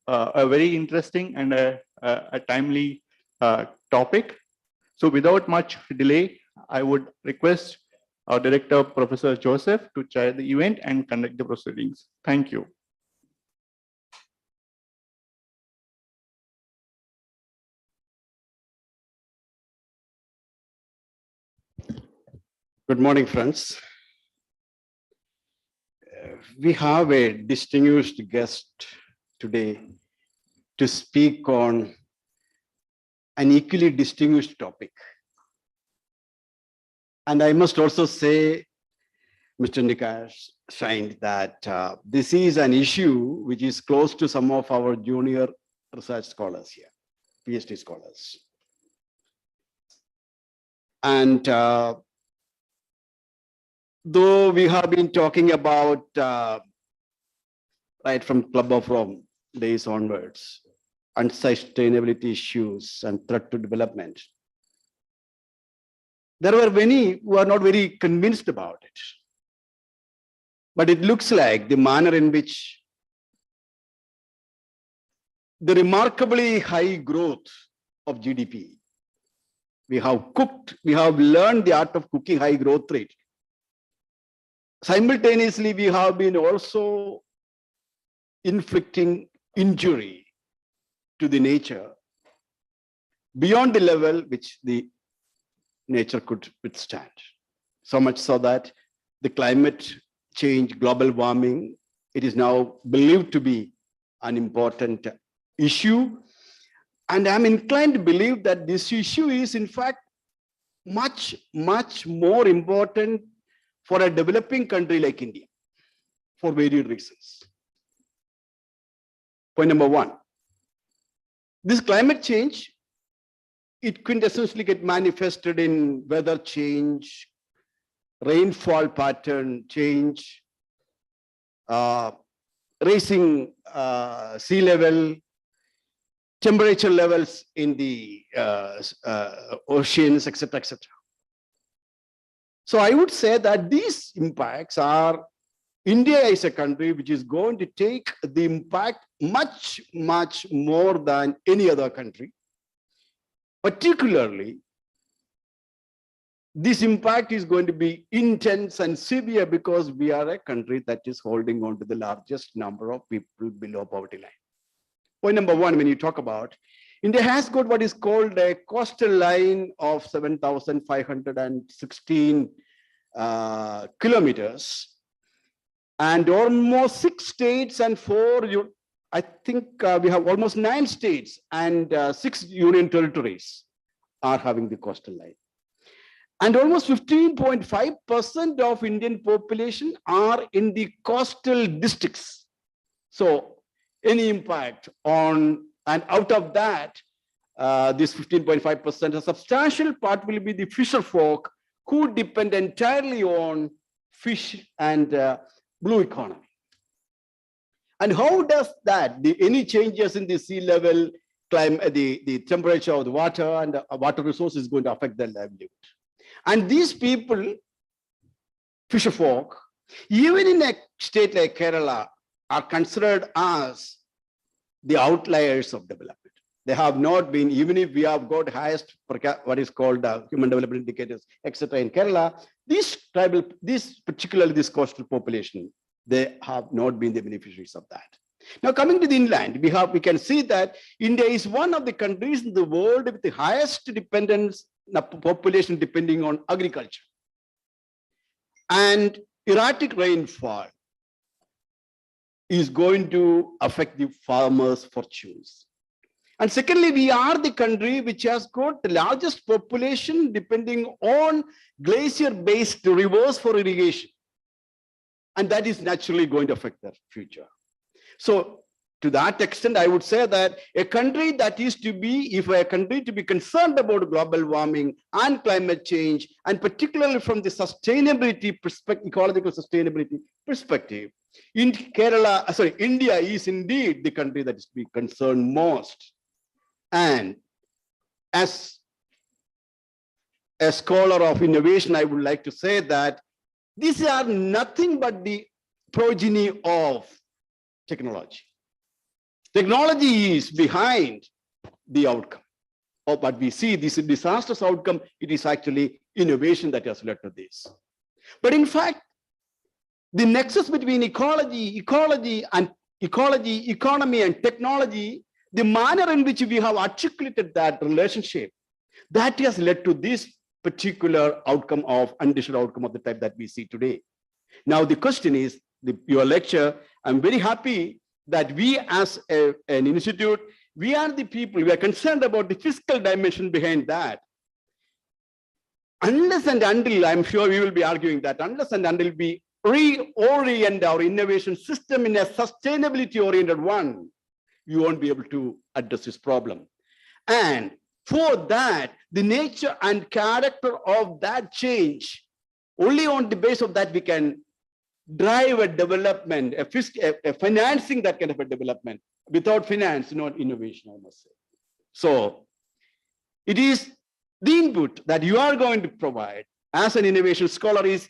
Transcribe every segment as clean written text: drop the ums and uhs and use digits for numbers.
a very interesting and a timely topic. So without much delay, I would request our director, Professor Joseph, to chair the event and conduct the proceedings. Thank you. Good morning, friends. We have a distinguished guest today to speak on an equally distinguished topic. And I must also say, Mr. Nikash shined that this is an issue which is close to some of our junior research scholars here, PhD scholars. And though we have been talking about right from Club of Rome days onwards, unsustainability issues and threat to development, there were many who are not very convinced about it. But it looks like the manner in which the remarkably high growth of GDP, we have learned the art of cooking high growth rate. Simultaneously, we have been also inflicting injury to the nature beyond the level which the nature could withstand. So much so that the climate change, global warming, it is now believed to be an important issue. And I'm inclined to believe that this issue is in fact much, much more important for a developing country like India for various reasons. Point number one, this climate change, it quintessentially get manifested in weather change, rainfall pattern change, rising sea level, temperature levels in the oceans, etc., etc. So I would say that these impacts are, India is a country which is going to take the impact much, much more than any other country. Particularly, this impact is going to be intense and severe because we are a country that is holding on to the largest number of people below poverty line. Point number one, when you talk about, India has got what is called a coastal line of 7,516 kilometers, and almost 6 states and 4, I think we have almost 9 states and 6 union territories are having the coastal line. And almost 15.5% of Indian population are in the coastal districts. So any impact on, and out of that, this 15.5%, a substantial part will be the fisher folk who depend entirely on fish and blue economy. And how does that, any changes in the sea level, climate, the temperature of the water and the water resource is going to affect their livelihood. And these people, fisher folk, even in a state like Kerala, are considered as the outliers of development. They have not been, even if we have got highest, what is called human development indicators, etc. in Kerala, particularly this coastal population, they have not been the beneficiaries of that. Now coming to the inland, we can see that India is one of the countries in the world with the highest dependence, population depending on agriculture. And erratic rainfall is going to affect the farmers' fortunes. And secondly, we are the country which has got the largest population depending on glacier-based rivers for irrigation. And that is naturally going to affect their future. So to that extent, I would say that a country that is to be, if a country to be concerned about global warming and climate change, and particularly from the sustainability perspective, ecological sustainability perspective, in Kerala, India is indeed the country that is to be concerned most. And as a scholar of innovation, I would like to say that these are nothing but the progeny of technology. Technology is behind the outcome. Or what we see, this disastrous outcome, it is actually innovation that has led to this. But in fact, the nexus between ecology, economy, and technology, the manner in which we have articulated that relationship, that has led to this particular outcome of undesired outcome of the type that we see today. Now, the question is, your lecture, I'm very happy that we as an institute, we are the people, we are concerned about the fiscal dimension behind that. Unless and until, I'm sure we will be arguing that, unless and until we reorient our innovation system in a sustainability-oriented one, you won't be able to address this problem. And for that, the nature and character of that change, only on the basis of that we can drive a development, a financing that kind of a development. Without finance, not innovation, I must say. So it is the input that you are going to provide as an innovation scholar is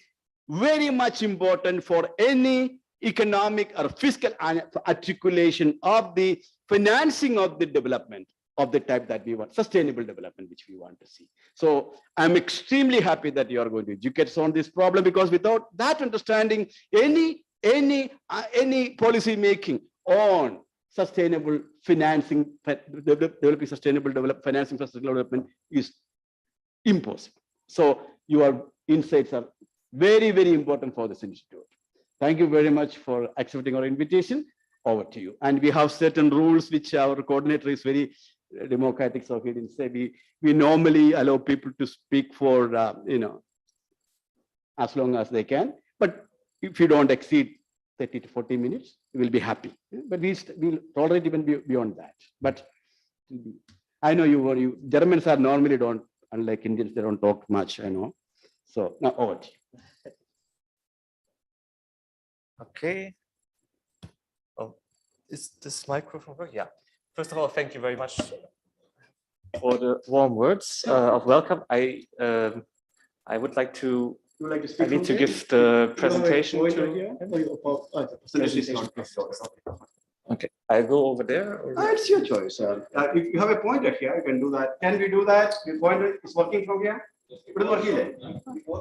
very much important for any economic or fiscal articulation of the financing of the development of the type that we want, sustainable development, which we want to see. So I'm extremely happy that you are going to educate us on this problem, because without that understanding, any policy making on sustainable financing, developing sustainable financing for sustainable development is impossible. So your insights are very, very important for this institute. Thank you very much for accepting our invitation. Over to you. And we have certain rules which our coordinator is very democratic, so he didn't say we normally allow people to speak for as long as they can. But if you don't exceed 30 to 40 minutes, we will be happy. But we'll tolerate even beyond that. But I know you Germans are normally don't, unlike Indians, they don't talk much, I know. So now over to you. Okay. Oh, is this microphone working? Yeah. First of all, thank you very much for the warm words of welcome. I would like to. I need to give the presentation to. Okay, I go over there. It's your choice. If you have a pointer here, you can do that. Can we do that? The pointer is working from here.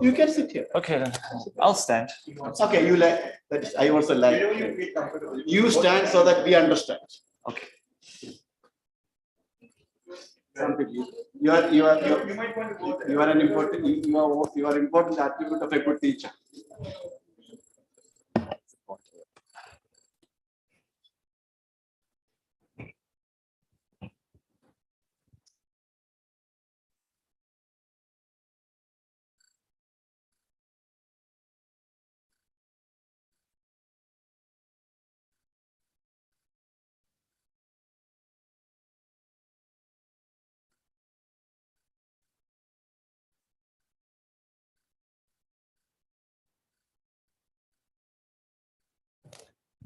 You can sit here. Okay, then I'll stand. Okay, you like that. I also like. You stand so that we understand. Okay. You are an important. You are important attribute of a good teacher.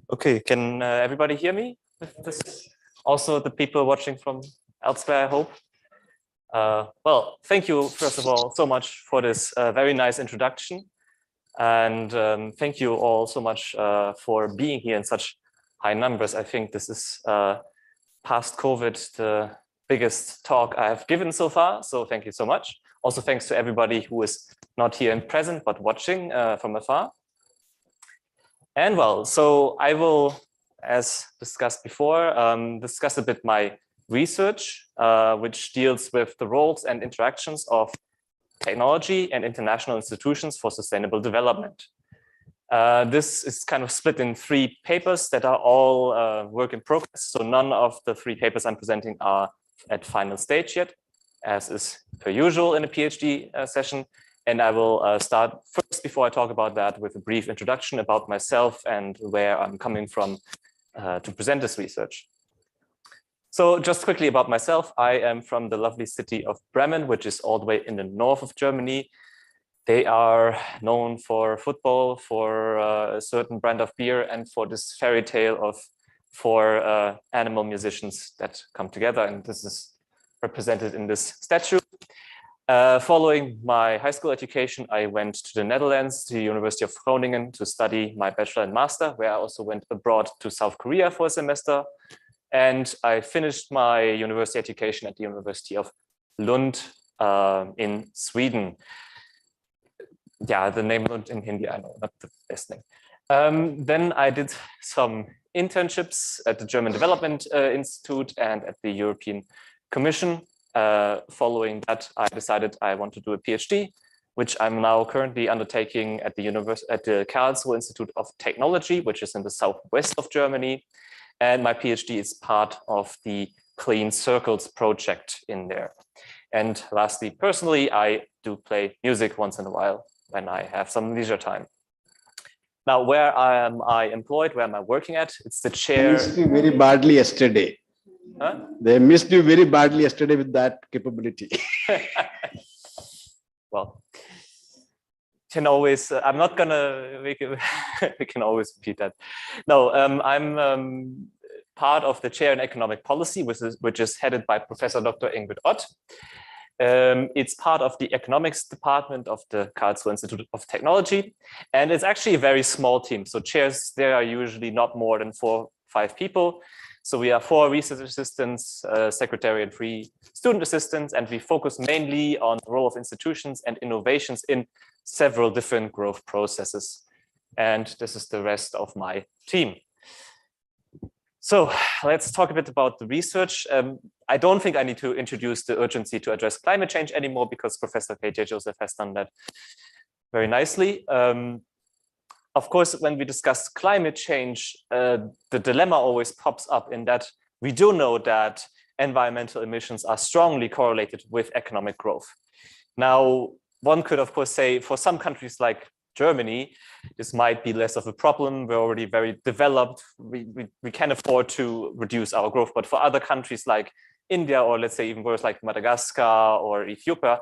Okay, can everybody hear me with this? Also the people watching from elsewhere, I hope. Well, thank you, first of all, so much for this very nice introduction. And thank you all so much for being here in such high numbers. I think this is past COVID, the biggest talk I have given so far. So thank you so much. Also, thanks to everybody who is not here in present, but watching from afar. And well, so I will, as discussed before, discuss a bit my research, which deals with the roles and interactions of technology and international institutions for sustainable development. This is kind of split in 3 papers that are all work in progress. So none of the 3 papers I'm presenting are at final stage yet, as is per usual in a PhD session. And I will start first, before I talk about that, with a brief introduction about myself and where I'm coming from to present this research. So just quickly about myself, I am from the lovely city of Bremen, which is all the way in the north of Germany. They are known for football, for a certain brand of beer, and for this fairy tale of 4 animal musicians that come together. And this is represented in this statue. Following my high school education, I went to the Netherlands, to the University of Groningen, to study my bachelor and master, where I also went abroad to South Korea for a semester. and I finished my university education at the University of Lund in Sweden. Yeah, the name Lund in Hindi, I know, not the best name. Then I did some internships at the German Development Institute and at the European Commission. Following that, I decided I want to do a PhD, which I'm now currently undertaking at the Karlsruhe Institute of Technology, which is in the southwest of Germany. And my PhD is part of the Clean Circles project in there. And lastly, personally, I do play music once in a while when I have some leisure time. Now, where am I employed? Where am I working at? It's the chair. They missed you very badly yesterday. Huh? They missed you very badly yesterday with that capability. Well, can always. I'm not gonna. We can always repeat that. No, I'm part of the chair in economic policy, which is headed by Professor Dr. Ingrid Ott. It's part of the economics department of the Karlsruhe Institute of Technology, and it's actually a very small team. So chairs there are usually not more than 4 or 5 people. So we are 4 research assistants, secretary and 3 student assistants, and we focus mainly on the role of institutions and innovations in several different growth processes. And this is the rest of my team. So let's talk a bit about the research. I don't think I need to introduce the urgency to address climate change anymore because Professor KJ Joseph has done that very nicely. Of course, when we discuss climate change, the dilemma always pops up in that we do know that environmental emissions are strongly correlated with economic growth. Now, one could, of course, say for some countries like Germany, this might be less of a problem. We're already very developed. We can afford to reduce our growth. But for other countries like India, or let's say even worse, like Madagascar or Ethiopia,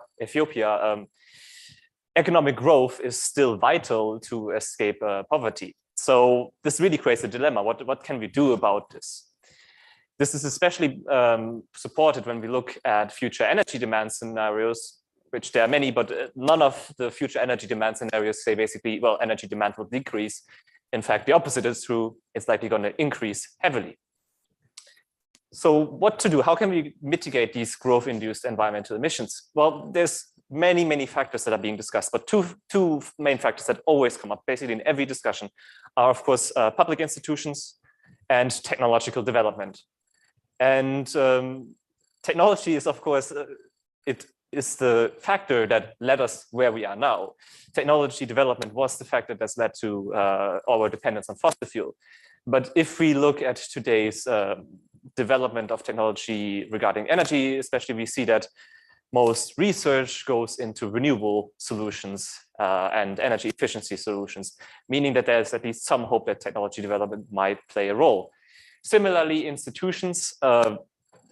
economic growth is still vital to escape poverty. So this really creates a dilemma. What can we do about this? This is especially supported when we look at future energy demand scenarios, which there are many, but none of the future energy demand scenarios say basically, well, energy demand will decrease. In fact, the opposite is true. It's likely going to increase heavily. So what to do? How can we mitigate these growth-induced environmental emissions? Well, there's many factors that are being discussed, but two main factors that always come up basically in every discussion are, of course, public institutions and technological development. And technology is, of course, it is the factor that led us where we are now. Technology development was the factor that's led to our dependence on fossil fuel. But if we look at today's development of technology regarding energy, especially, we see that most research goes into renewable solutions and energy efficiency solutions, meaning that there's at least some hope that technology development might play a role. Similarly, institutions are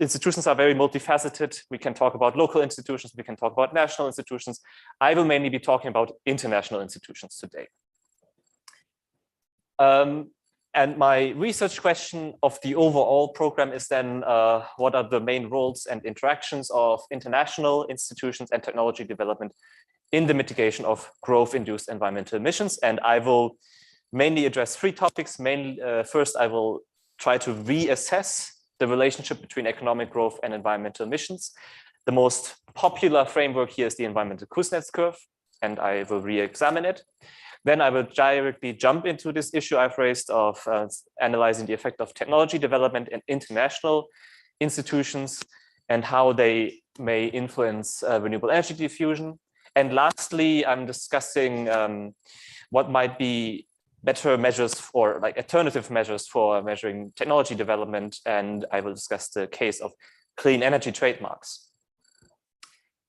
very multifaceted. We can talk about local institutions, we can talk about national institutions. I will mainly be talking about international institutions today. And my research question of the overall program is then, what are the main roles and interactions of international institutions and technology development in the mitigation of growth-induced environmental emissions? And I will mainly address 3 topics. Mainly, first, I will try to reassess the relationship between economic growth and environmental emissions. The most popular framework here is the environmental Kuznets curve, and I will re-examine it. Then I will directly jump into this issue I've raised of analyzing the effect of technology development in international institutions and how they may influence renewable energy diffusion. And lastly, I'm discussing what might be better measures or like alternative measures for measuring technology development. And I will discuss the case of clean energy trademarks.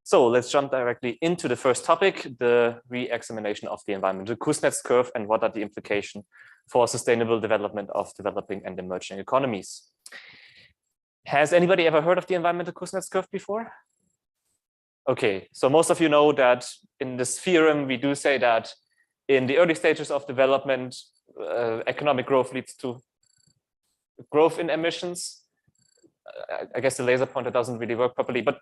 So let's jump directly into the first topic, the re-examination of the environmental Kuznets curve and what are the implications for sustainable development of developing and emerging economies. Has anybody ever heard of the environmental Kuznets curve before? Okay, so most of you know that in this theorem, we do say that in the early stages of development, economic growth leads to growth in emissions. I guess the laser pointer doesn't really work properly, but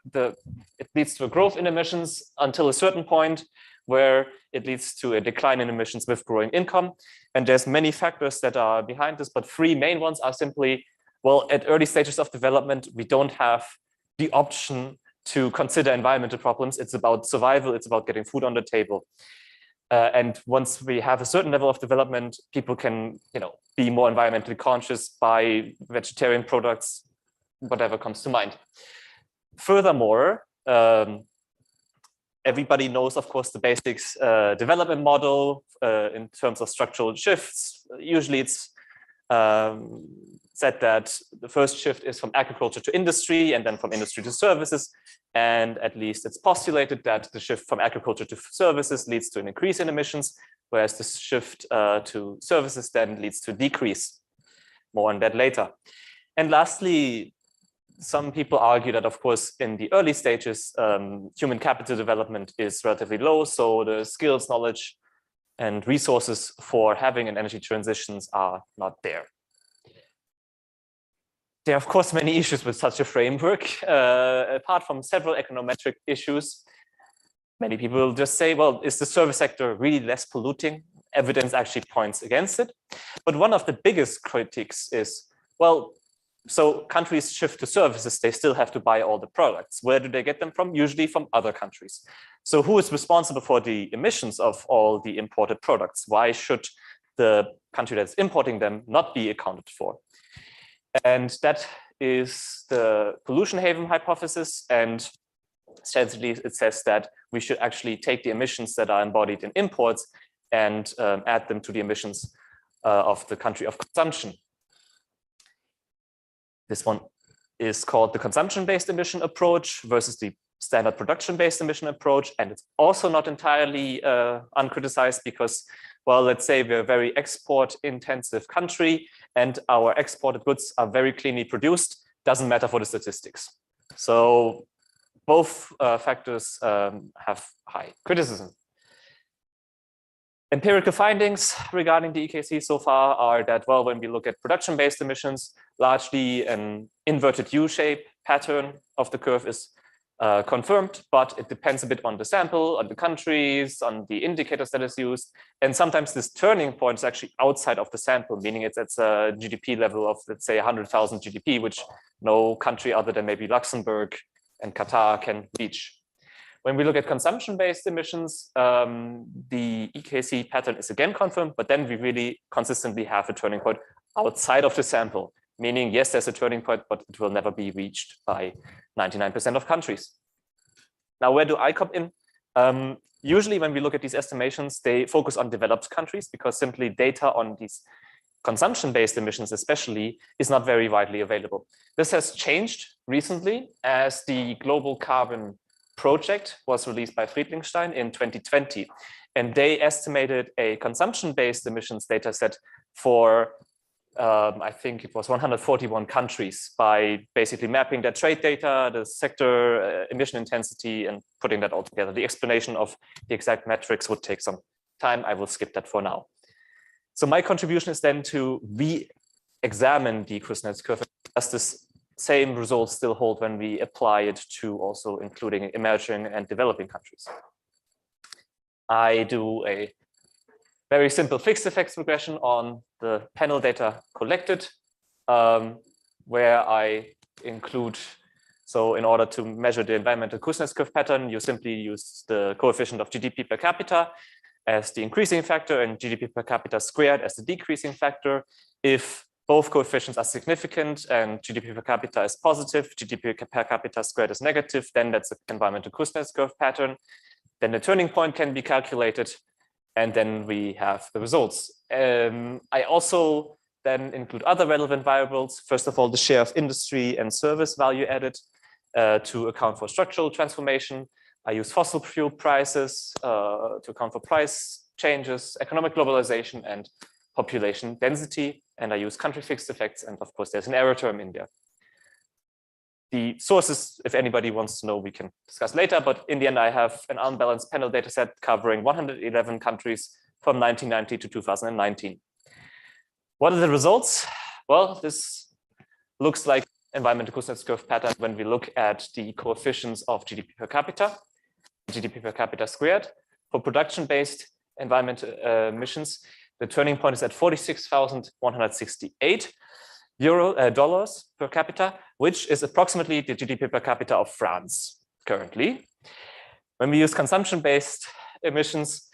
it leads to a growth in emissions until a certain point where it leads to a decline in emissions with growing income. And there's many factors that are behind this, but 3 main ones are simply well, at early stages of development, we don't have the option to consider environmental problems. It's about survival. It's about getting food on the table. And once we have a certain level of development, people can, be more environmentally conscious, buy vegetarian products, whatever comes to mind. Furthermore, everybody knows, of course, the basics development model in terms of structural shifts. Usually it's said that the first shift is from agriculture to industry and then from industry to services. And at least it's postulated that the shift from agriculture to services leads to an increase in emissions, whereas the shift to services then leads to a decrease. More on that later. And lastly, some people argue that, of course, in the early stages, human capital development is relatively low. So the skills, knowledge, and resources for having an energy transitions are not there. There are, of course, many issues with such a framework. Apart from several econometric issues, many people will just say, well, is the service sector really less polluting? Evidence actually points against it. But one of the biggest critiques is, well, so countries shift to services, they still have to buy all the products. Where do they get them from? Usually from other countries. So who is responsible for the emissions of all the imported products? Why should the country that's importing them not be accounted for? And that is the pollution haven hypothesis. And essentially, it says that we should actually take the emissions that are embodied in imports and add them to the emissions of the country of consumption. This one is called the consumption-based emission approach versus the standard production-based emission approach. And it's also not entirely uncriticized because, well, let's say we're a very export-intensive country and our exported goods are very cleanly produced, doesn't matter for the statistics. So both factors have high criticism. Empirical findings regarding the EKC so far are that, well, when we look at production-based emissions, largely an inverted U-shape pattern of the curve is confirmed, but it depends a bit on the sample, on the countries, on the indicators that is used. And sometimes this turning point is actually outside of the sample, meaning it's at a GDP level of, let's say, 100,000 GDP, which no country other than maybe Luxembourg and Qatar can reach. When we look at consumption-based emissions, the EKC pattern is again confirmed, but then we really consistently have a turning point outside of the sample, meaning, yes, there's a turning point, but it will never be reached by 99% of countries. Now, where do I come in? Usually when we look at these estimations, they focus on developed countries because simply data on these consumption-based emissions especially is not very widely available. This has changed recently as the Global Carbon Project was released by Friedlichstein in 2020, and they estimated a consumption-based emissions data set for I think it was 141 countries by basically mapping their trade data, the sector emission intensity, and putting that all together. The explanation of the exact metrics would take some time. I will skip that for now. So my contribution is then to re-examine the Kuznets curve. Does this same results still hold when we apply it to also including emerging and developing countries? I do a very simple fixed effects regression on the panel data collected, where I include, so in order to measure the environmental Kuznets curve pattern, you simply use the coefficient of GDP per capita as the increasing factor and GDP per capita squared as the decreasing factor. If both coefficients are significant and GDP per capita is positive, GDP per capita squared is negative, then that's the environmental Kuznets curve pattern. Then the turning point can be calculated, and then we have the results. I also then include other relevant variables. First of all, the share of industry and service value added to account for structural transformation. I use fossil fuel prices to account for price changes, economic globalization, and population density. And I use country fixed effects. And of course, there's an error term in there. The sources, if anybody wants to know, we can discuss later. But in the end, I have an unbalanced panel data set covering 111 countries from 1990 to 2019. What are the results? Well, this looks like environmental Kuznets curve pattern when we look at the coefficients of GDP per capita, GDP per capita squared. For production-based environmental emissions, the turning point is at 46,168. dollars per capita, which is approximately the GDP per capita of France currently. When we use consumption-based emissions,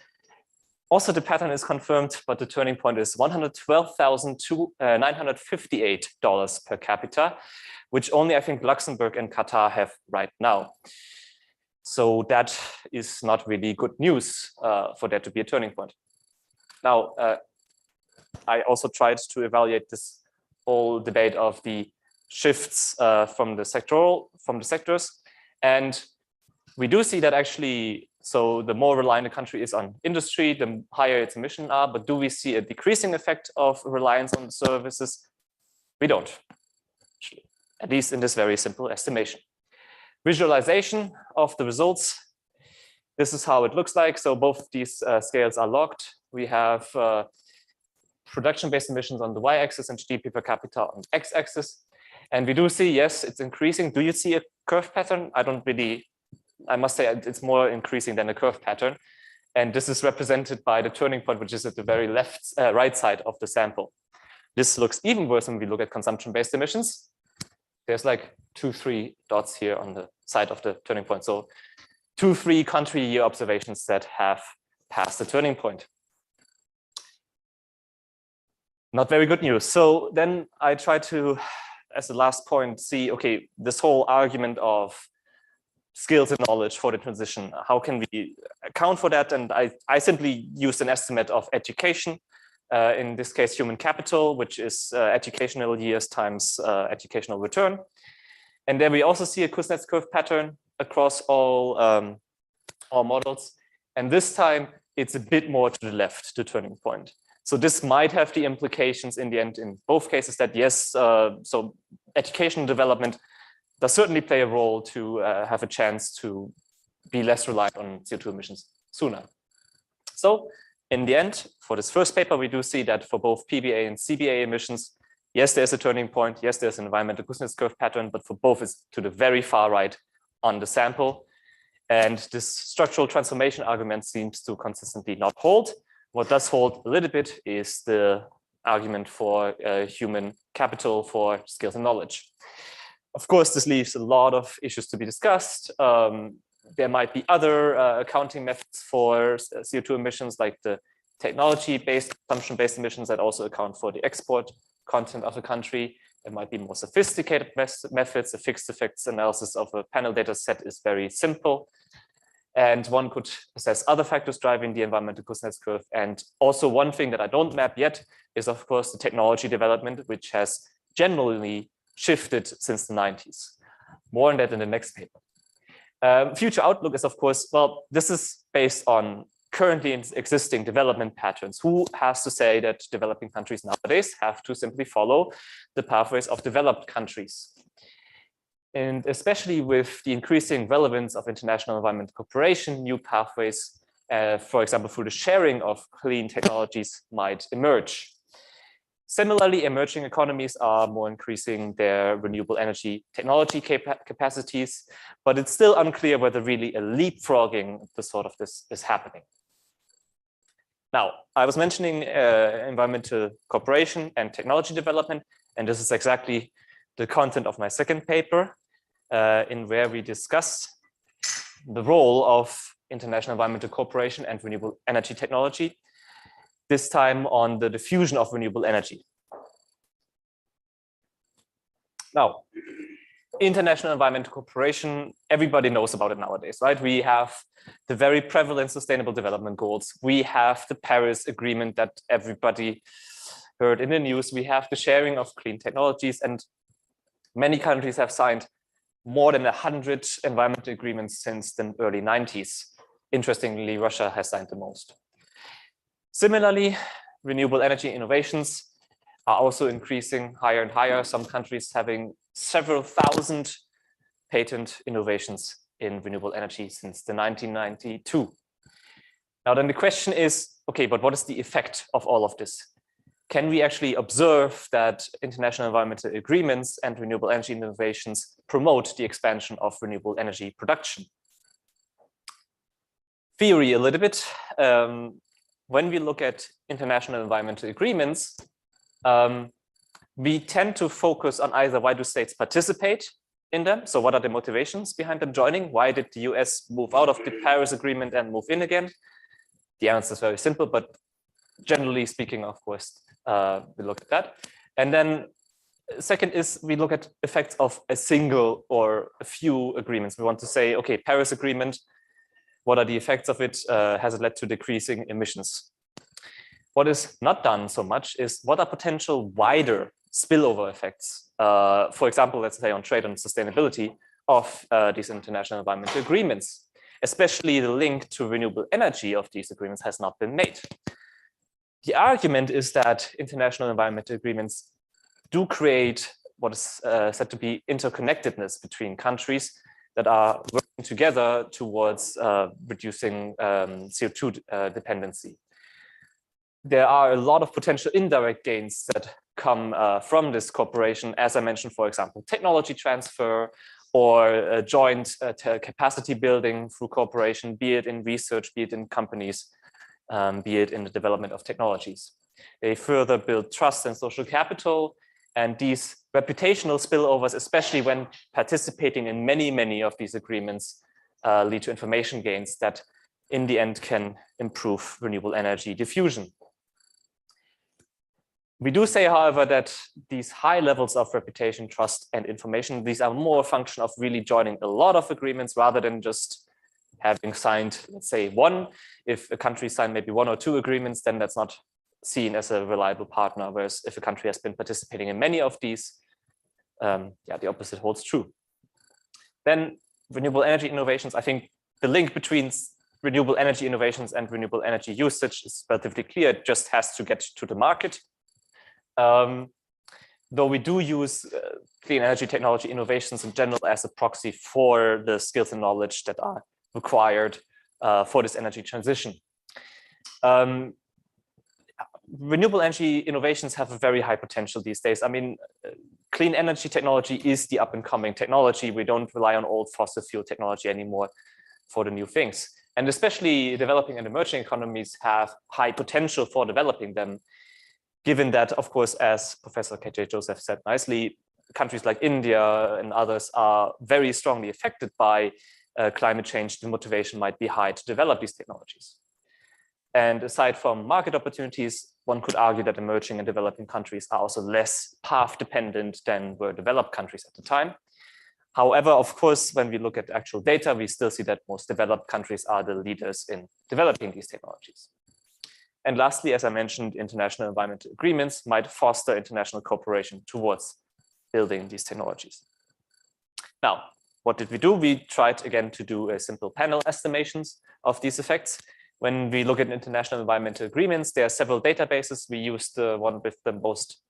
also the pattern is confirmed, but the turning point is $112,958 per capita, which only I think Luxembourg and Qatar have right now. So that is not really good news for there to be a turning point. Now, I also tried to evaluate this whole debate of the shifts from the sectors, and we do see that actually. So the more reliant a country is on industry, the higher its emissions are. But do we see a decreasing effect of reliance on services? We don't, actually, at least in this very simple estimation. Visualization of the results. This is how it looks like. So both these scales are logged. We have production-based emissions on the y-axis and GDP per capita on the x-axis. And we do see, yes, it's increasing. Do you see a curve pattern? I must say it's more increasing than a curve pattern. And this is represented by the turning point, which is at the very right side of the sample. This looks even worse when we look at consumption-based emissions. There's like 2-3 dots here on the side of the turning point. So 2-3 country year observations that have passed the turning point. Not very good news. So then I try to, as the last point, see, okay, this whole argument of skills and knowledge for the transition, how can we account for that? And I simply used an estimate of education, in this case, human capital, which is educational years times educational return. And then we also see a Kuznets curve pattern across all models. And this time it's a bit more to the left, the turning point. So this might have the implications in the end in both cases that yes, so education development does certainly play a role to have a chance to be less reliant on CO2 emissions sooner. So in the end, for this first paper, we do see that for both PBA and CBA emissions, yes, there's a turning point. Yes, there's an environmental Kuznets curve pattern, but for both it's to the very far right on the sample. And this structural transformation argument seems to consistently not hold. What does hold a little bit is the argument for human capital for skills and knowledge. Of course, this leaves a lot of issues to be discussed. There might be other accounting methods for CO2 emissions, like the technology-based, consumption-based emissions that also account for the export content of a country. There might be more sophisticated methods. The fixed effects analysis of a panel data set is very simple. And one could assess other factors driving the environmental Kuznets curve. And also one thing that I don't map yet is, of course, the technology development, which has generally shifted since the 90s. More on that in the next paper. Future outlook is, of course, well, this is based on currently existing development patterns. Who has to say that developing countries nowadays have to simply follow the pathways of developed countries? And especially with the increasing relevance of international environmental cooperation, new pathways, for example, through the sharing of clean technologies might emerge. Similarly, emerging economies are more increasing their renewable energy technology capacities, but it's still unclear whether really a leapfrogging the sort of this is happening. Now, I was mentioning environmental cooperation and technology development, and this is exactly the content of my second paper, in where we discuss the role of international environmental cooperation and renewable energy technology, this time on the diffusion of renewable energy. Now, international environmental cooperation, everybody knows about it nowadays, right? We have the very prevalent sustainable development goals. We have the Paris Agreement that everybody heard in the news. We have the sharing of clean technologies, and many countries have signed more than 100 environmental agreements since the early 90s. Interestingly, Russia has signed the most. Similarly, renewable energy innovations are also increasing higher and higher. Some countries having several thousand patent innovations in renewable energy since the 1992. Now then the question is, okay, but what is the effect of all of this? Can we actually observe that international environmental agreements and renewable energy innovations promote the expansion of renewable energy production? Theory a little bit. When we look at international environmental agreements, we tend to focus on either why do states participate in them? So what are the motivations behind them joining? Why did the US move out of the Paris Agreement and move in again? The answer is very simple, but generally speaking, of course, we look at that. And then second is we look at effects of a single or a few agreements. We want to say, okay, Paris Agreement, what are the effects of it? Has it led to decreasing emissions? What is not done so much is what are potential wider spillover effects, for example, let's say on trade and sustainability of these international environmental agreements, especially the link to renewable energy of these agreements has not been made. The argument is that international environmental agreements do create what is said to be interconnectedness between countries that are working together towards reducing CO2 dependency. There are a lot of potential indirect gains that come from this cooperation, as I mentioned, for example, technology transfer or joint capacity building through cooperation, be it in research, be it in companies, be it in the development of technologies. They further build trust and social capital, and these reputational spillovers, especially when participating in many of these agreements, lead to information gains that in the end can improve renewable energy diffusion. We do say, however, that these high levels of reputation, trust, and information, these are more a function of really joining a lot of agreements rather than just having signed, let's say, one. If a country signed maybe 1 or 2 agreements, then that's not seen as a reliable partner. Whereas if a country has been participating in many of these, the opposite holds true. Then renewable energy innovations, I think the link between renewable energy innovations and renewable energy usage is relatively clear. It just has to get to the market. Though we do use clean energy technology innovations in general as a proxy for the skills and knowledge that are required for this energy transition. Renewable energy innovations have a very high potential these days. I mean, clean energy technology is the up and coming technology. We don't rely on old fossil fuel technology anymore for the new things. And especially developing and emerging economies have high potential for developing them, given that, of course, as Professor KJ Joseph said nicely, countries like India and others are very strongly affected by climate change. The motivation might be high to develop these technologies. And aside from market opportunities, one could argue that emerging and developing countries are also less path dependent than were developed countries at the time. However, of course, when we look at actual data, we still see that most developed countries are the leaders in developing these technologies. And lastly, as I mentioned, international environmental agreements might foster international cooperation towards building these technologies. Now, what did we do? We tried again to do a simple panel estimations of these effects. When we look at international environmental agreements, there are several databases. We used the one with the most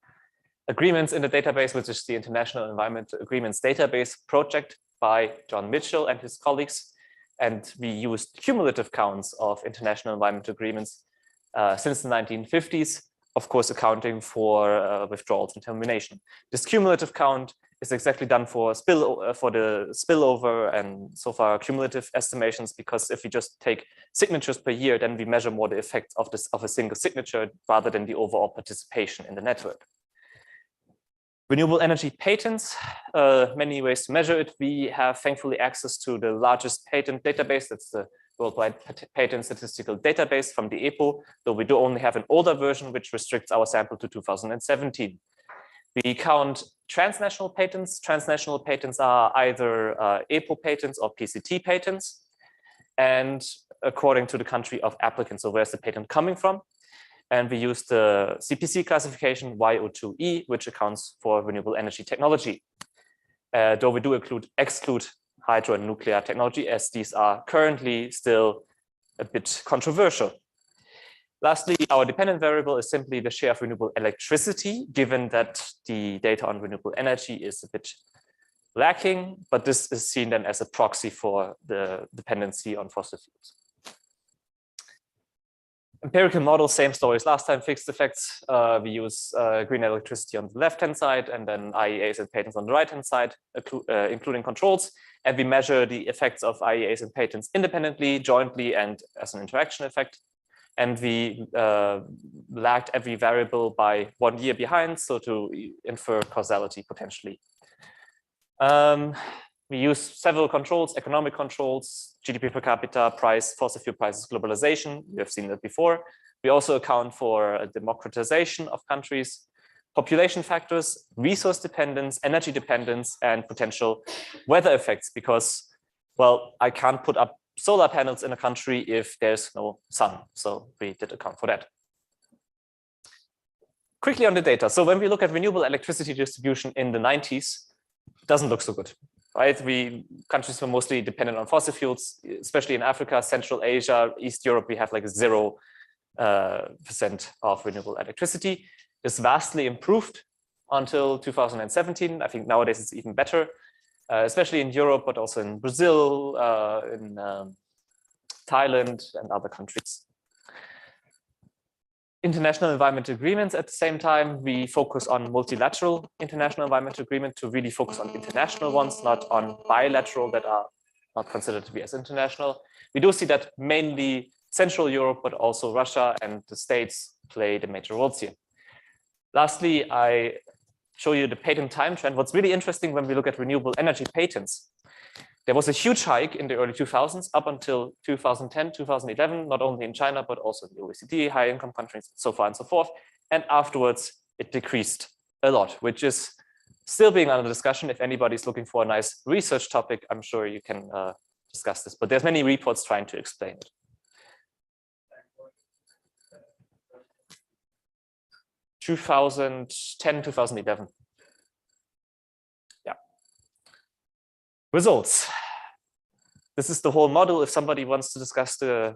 agreements in the database, which is the International Environmental Agreements Database project by John Mitchell and his colleagues. And we used cumulative counts of international environmental agreements since the 1950s, of course, accounting for withdrawals and termination. This cumulative count is exactly done for the spillover and so far cumulative estimations, because if we just take signatures per year, then we measure more the effect of a single signature rather than the overall participation in the network. Renewable energy patents, many ways to measure it. We have thankfully access to the largest patent database. That's the Worldwide Patent Statistical Database from the EPO, though we do only have an older version which restricts our sample to 2017. We count transnational patents. Transnational patents are either EPO patents or PCT patents, and according to the country of applicant, so where's the patent coming from? And we use the CPC classification YO2E, which accounts for renewable energy technology. Though we do exclude hydro and nuclear technology, as these are currently still a bit controversial. Lastly, our dependent variable is simply the share of renewable electricity, given that the data on renewable energy is a bit lacking, but this is seen then as a proxy for the dependency on fossil fuels. Empirical model, same stories last time, fixed effects. We use green electricity on the left-hand side and then IEAs and patents on the right-hand side, including controls. And we measure the effects of IEAs and patents independently, jointly, and as an interaction effect. and we lagged every variable by 1 year behind, so to infer causality potentially. We use several controls, economic controls, GDP per capita, price, fossil fuel prices, globalization. You have seen that before. We also account for democratization of countries, population factors, resource dependence, energy dependence, and potential weather effects, because, well, I can't put up solar panels in a country if there's no sun. So we did account for that. Quickly on the data. So when we look at renewable electricity distribution in the 90s, it doesn't look so good, right? Countries were mostly dependent on fossil fuels, especially in Africa, Central Asia, East Europe, we have like 0% of renewable electricity. This vastly improved until 2017. I think nowadays it's even better, especially in Europe, but also in Brazil, in Thailand and other countries. International environmental agreements at the same time, we focus on multilateral international environmental agreement to really focus on international ones, not on bilateral that are not considered to be as international. We do see that mainly Central Europe, but also Russia and the States play the major roles here. Lastly, I show you the patent time trend. What's really interesting when we look at renewable energy patents, there was a huge hike in the early 2000s up until 2010, 2011, not only in China, but also in the OECD, high income countries, so far and so forth. And afterwards, it decreased a lot, which is still being under discussion. If anybody's looking for a nice research topic, I'm sure you can discuss this, but there's many reports trying to explain it. 2010, 2011. Yeah. Results. This is the whole model. If somebody wants to discuss the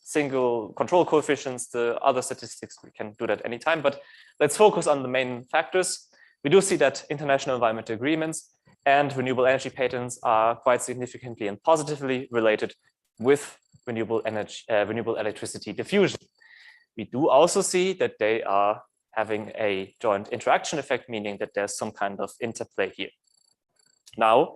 single control coefficients, the other statistics, we can do that anytime, but let's focus on the main factors. We do see that international environmental agreements and renewable energy patents are quite significantly and positively related with renewable energy, renewable electricity diffusion. We do also see that they are having a joint interaction effect, meaning that there's some kind of interplay here. Now,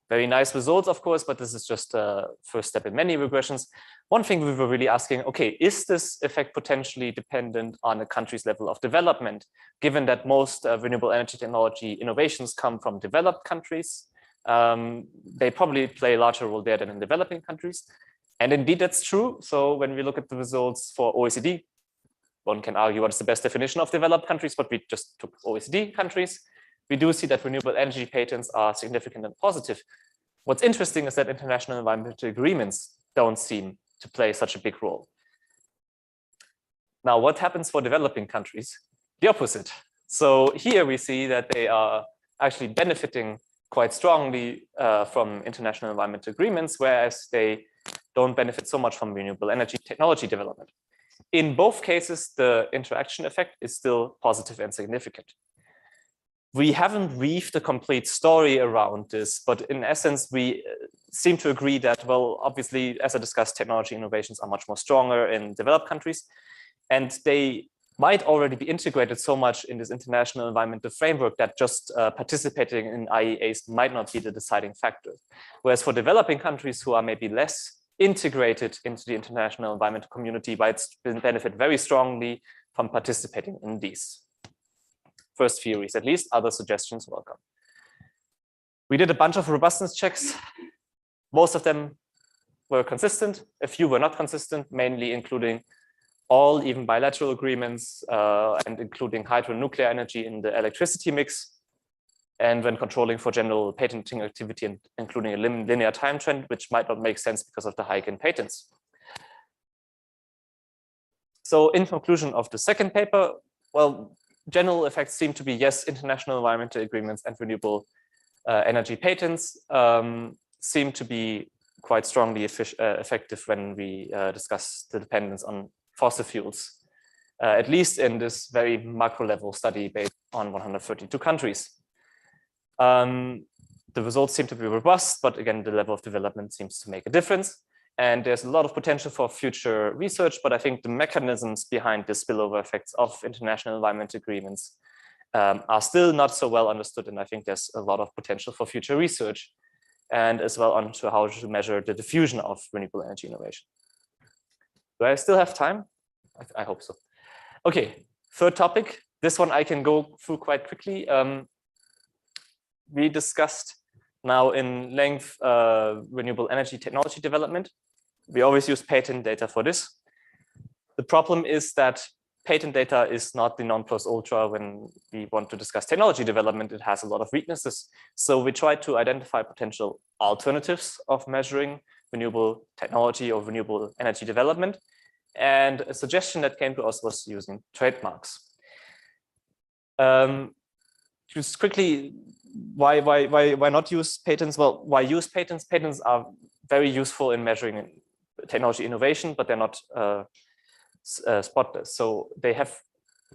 very nice results, of course, but this is just a first step in many regressions. One thing we were really asking, okay, is this effect potentially dependent on a country's level of development, given that most renewable energy technology innovations come from developed countries? They probably play a larger role there than in developing countries. And indeed, that's true. So when we look at the results for OECD, one can argue what is the best definition of developed countries, but we just took OECD countries. We do see that renewable energy patents are significant and positive. What's interesting is that international environmental agreements don't seem to play such a big role. Now, what happens for developing countries? The opposite. So here we see that they are actually benefiting quite strongly from international environmental agreements, whereas they don't benefit so much from renewable energy technology development. In both cases, the interaction effect is still positive and significant. We haven't weaved a complete story around this, but in essence, we seem to agree that, well, obviously, as I discussed, technology innovations are much more stronger in developed countries, and they might already be integrated so much in this international environmental framework that just participating in IEAs might not be the deciding factor. Whereas for developing countries who are maybe less integrated into the international environmental community, might benefit very strongly from participating in these. First theories, at least, other suggestions, welcome. We did a bunch of robustness checks. Most of them were consistent. A few were not consistent, mainly including all even bilateral agreements and including hydronuclear energy in the electricity mix. And when controlling for general patenting activity and including a linear time trend, which might not make sense because of the hike in patents. So in conclusion of the second paper, well, general effects seem to be, yes, international environmental agreements and renewable energy patents seem to be quite strongly effective when we discuss the dependence on fossil fuels, at least in this very macro level study based on 132 countries. The results seem to be robust, but again, the level of development seems to make a difference. And there's a lot of potential for future research, but I think the mechanisms behind the spillover effects of international environmental agreements are still not so well understood. And I think there's a lot of potential for future research and as well onto how to measure the diffusion of renewable energy innovation. Do I still have time? I hope so. Okay, third topic. This one I can go through quite quickly. We discussed now in length renewable energy technology development. We always use patent data for this. The problem is that patent data is not the non plus ultra when we want to discuss technology development. It has a lot of weaknesses. So we try to identify potential alternatives of measuring renewable technology or renewable energy development. And a suggestion that came to us was using trademarks. Just quickly, why not use patents? Well, why use patents? Patents are very useful in measuring technology innovation, but they're not spotless. So they have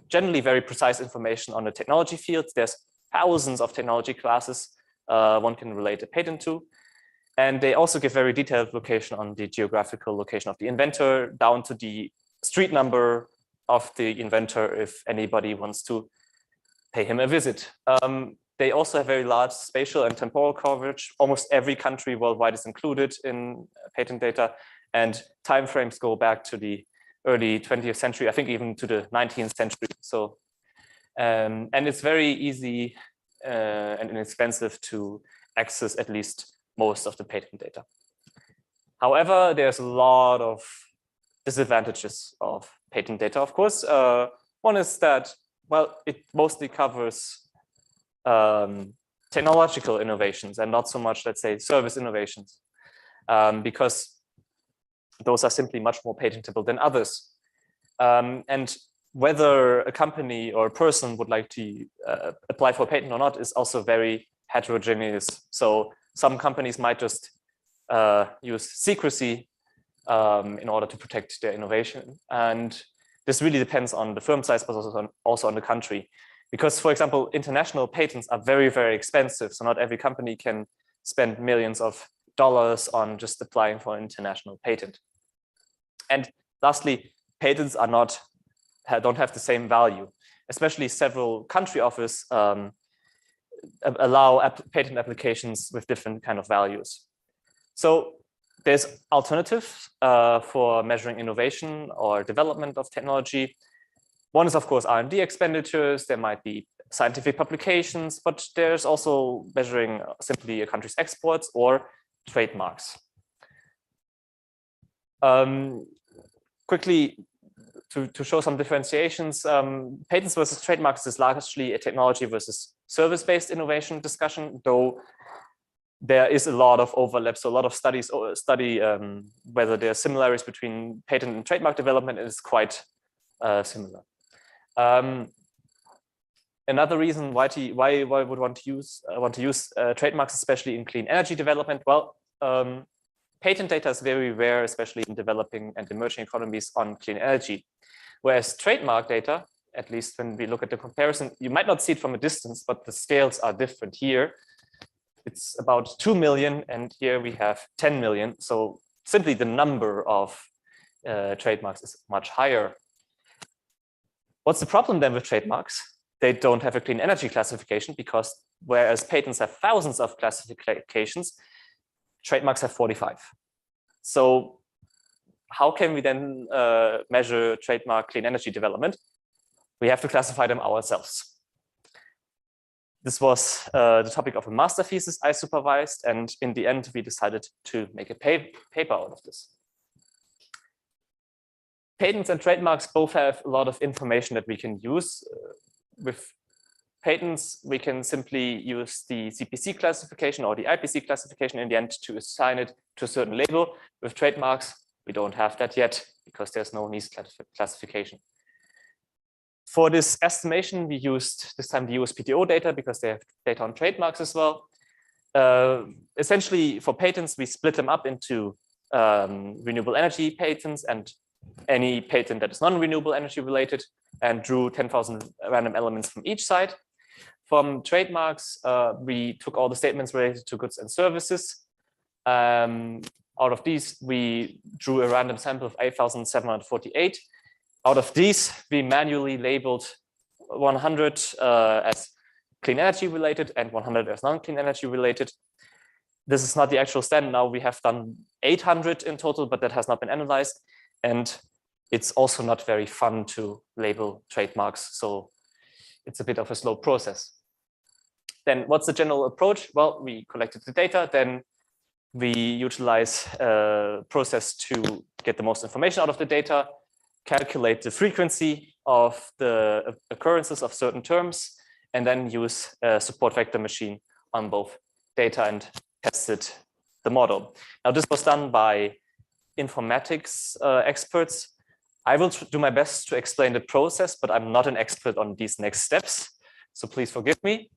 generally very precise information on the technology fields. There's thousands of technology classes one can relate a patent to. And they also give very detailed location on the geographical location of the inventor down to the street number of the inventor if anybody wants to pay him a visit. They also have very large spatial and temporal coverage. Almost every country worldwide is included in patent data, and timeframes go back to the early 20th century, I think even to the 19th century. So, and it's very easy and inexpensive to access at least most of the patent data. However, there's a lot of disadvantages of patent data, of course. One is that, well, it mostly covers technological innovations and not so much, let's say, service innovations, because those are simply much more patentable than others. And whether a company or a person would like to apply for a patent or not is also very heterogeneous. So some companies might just use secrecy in order to protect their innovation. And this really depends on the firm size, but also on the country. Because, for example, international patents are very, very expensive. So not every company can spend millions of dollars on just applying for an international patent. And lastly, patents are don't have the same value, especially several country offices allow patent applications with different kind of values. So there's alternatives for measuring innovation or development of technology. One is, of course, R&D expenditures. There might be scientific publications, but there's also measuring simply a country's exports or trademarks. Quickly, to show some differentiations, patents versus trademarks is largely a technology versus service-based innovation discussion, though there is a lot of overlap. So a lot of studies study whether there are similarities between patent and trademark development, and it's quite similar. Another reason why I would want to use trademarks, especially in clean energy development, well, patent data is very rare, especially in developing and emerging economies on clean energy. Whereas trademark data, at least when we look at the comparison, you might not see it from a distance, but the scales are different here. It's about 2 million, and here we have 10 million. So simply the number of trademarks is much higher. What's the problem then with trademarks? They don't have a clean energy classification, because whereas patents have thousands of classifications, trademarks have 45. So how can we then measure trademark clean energy development? We have to classify them ourselves. This was the topic of a master thesis I supervised, and in the end, we decided to make a paper out of this. Patents and trademarks both have a lot of information that we can use. With patents, we can simply use the CPC classification or the IPC classification in the end to assign it to a certain label. With trademarks, we don't have that yet because there's no NIST classification. For this estimation, we used this time the USPTO data because they have data on trademarks as well. Essentially, for patents, we split them up into renewable energy patents and any patent that is non-renewable energy related, and drew 10,000 random elements from each side. From trademarks, we took all the statements related to goods and services. Out of these, we drew a random sample of 8,748. Out of these, we manually labeled 100 as clean energy related and 100 as non-clean energy related. This is not the actual standard. Now we have done 800 in total, but that has not been analyzed. And it's also not very fun to label trademarks. So it's a bit of a slow process. Then what's the general approach? Well, we collected the data, then we utilize a process to get the most information out of the data, calculate the frequency of the occurrences of certain terms, and then use a support vector machine on both data and tested the model. Now, this was done by informatics experts. I will do my best to explain the process, but I'm not an expert on these next steps, so please forgive me.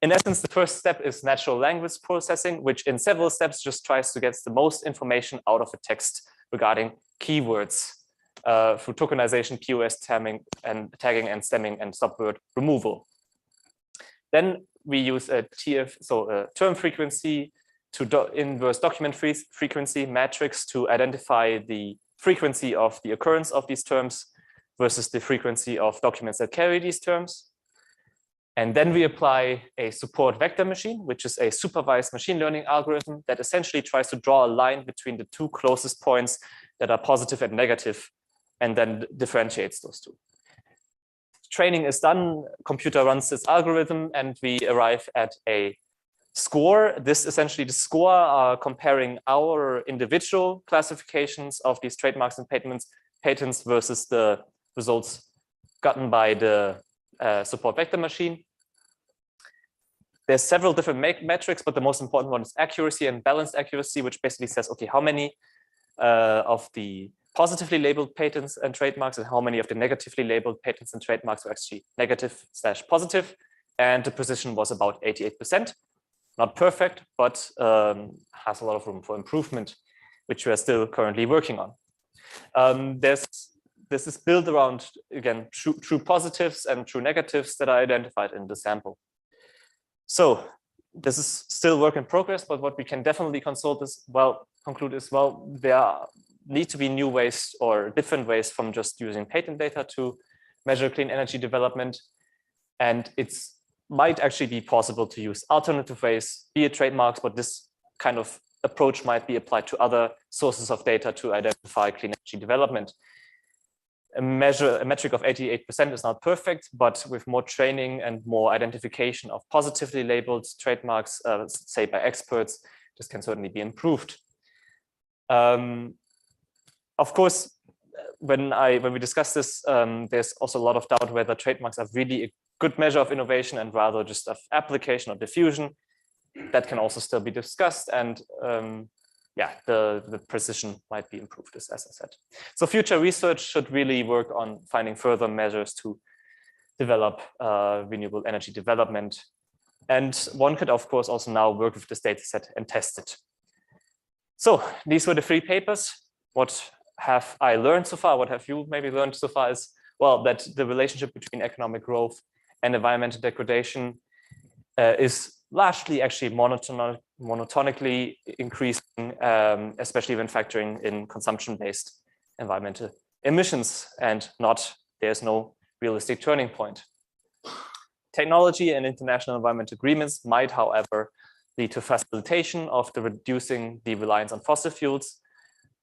In essence, the first step is natural language processing, which in several steps just tries to get the most information out of a text regarding keywords through tokenization, QoS tagging and stemming and subword removal. Then we use a TF, so a term frequency to inverse document frequency matrix to identify the frequency of the occurrence of these terms versus the frequency of documents that carry these terms. And then we apply a support vector machine, which is a supervised machine learning algorithm that essentially tries to draw a line between the two closest points that are positive and negative, and then differentiates those two. Training is done, computer runs this algorithm, and we arrive at a score. This essentially the score comparing our individual classifications of these trademarks and patents versus the results gotten by the support vector machine. There's several different metrics, but the most important one is accuracy and balanced accuracy, which basically says, okay, how many of the positively labeled patents and trademarks and how many of the negatively labeled patents and trademarks were actually negative/positive. And the precision was about 88%. Not perfect, but has a lot of room for improvement, which we are still currently working on. This is built around, again, true positives and true negatives that are identified in the sample. So this is still work in progress, but what we can definitely conclude is, well, there need to be new ways or different ways from just using patent data to measure clean energy development. And it's might actually be possible to use alternative ways, be it trademarks, but this kind of approach might be applied to other sources of data to identify clean energy development. A metric of 88% is not perfect, but with more training and more identification of positively labeled trademarks, say by experts, this can certainly be improved. Of course, when we discuss this, there's also a lot of doubt whether trademarks are really a good measure of innovation and rather just of application or diffusion. That can also still be discussed, and yeah, the precision might be improved, as I said. So future research should really work on finding further measures to develop renewable energy development. And one could, of course, also now work with this data set and test it. So these were the 3 papers. What have I learned so far? What have you maybe learned so far is, well, that the relationship between economic growth and environmental degradation is largely actually monotonically increasing, especially when factoring in consumption-based environmental emissions, and there's no realistic turning point. Technology and international environmental agreements might, however, lead to facilitation of reducing the reliance on fossil fuels,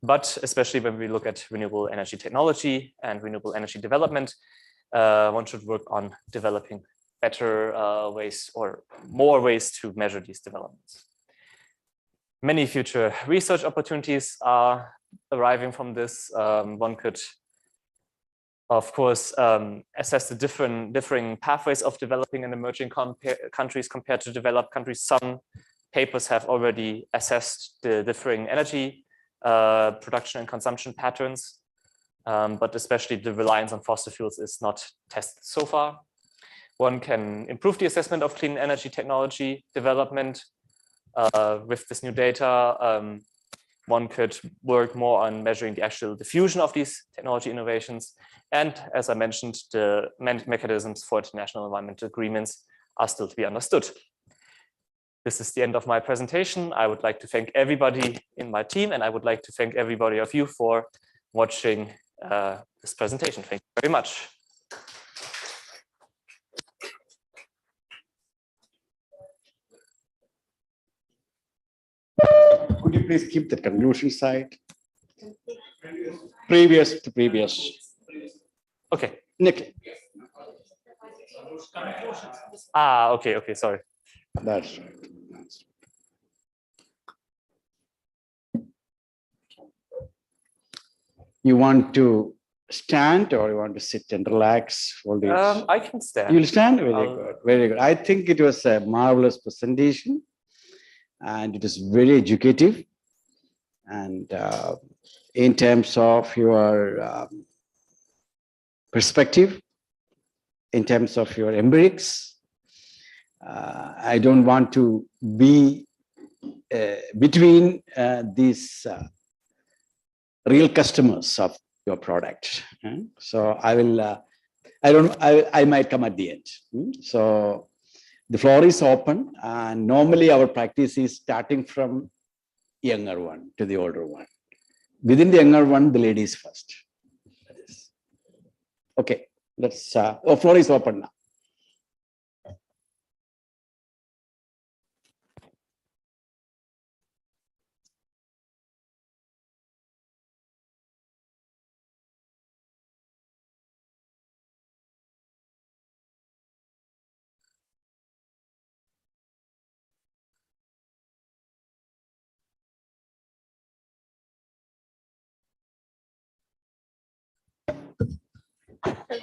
but especially when we look at renewable energy technology and renewable energy development, one should work on developing better ways or more ways to measure these developments. Many future research opportunities are arriving from this. One could, of course, assess the differing pathways of developing and emerging countries compared to developed countries. Some papers have already assessed the differing energy production and consumption patterns, but especially the reliance on fossil fuels is not tested so far. One can improve the assessment of clean energy technology development with this new data. One could work more on measuring the actual diffusion of these technology innovations. And as I mentioned, the mechanisms for international environmental agreements are still to be understood. This is the end of my presentation. I would like to thank everybody in my team, and I would like to thank everybody of you for watching this presentation. Thank you very much. Could you please keep the conclusion side? Previous to previous. Okay. Nick, Okay, sorry. that's right. You want to stand or you want to sit and relax? I can stand. You'll stand? Very I'll- good, very good. I think it was a marvelous presentation and it is very educative. And in terms of your perspective, in terms of your empirics, I don't want to be between these real customers of your product. So I will, I might come at the end. So the floor is open and normally our practice is starting from younger one to the older one. Within the younger one, the ladies first. Okay, let's, the floor is open now.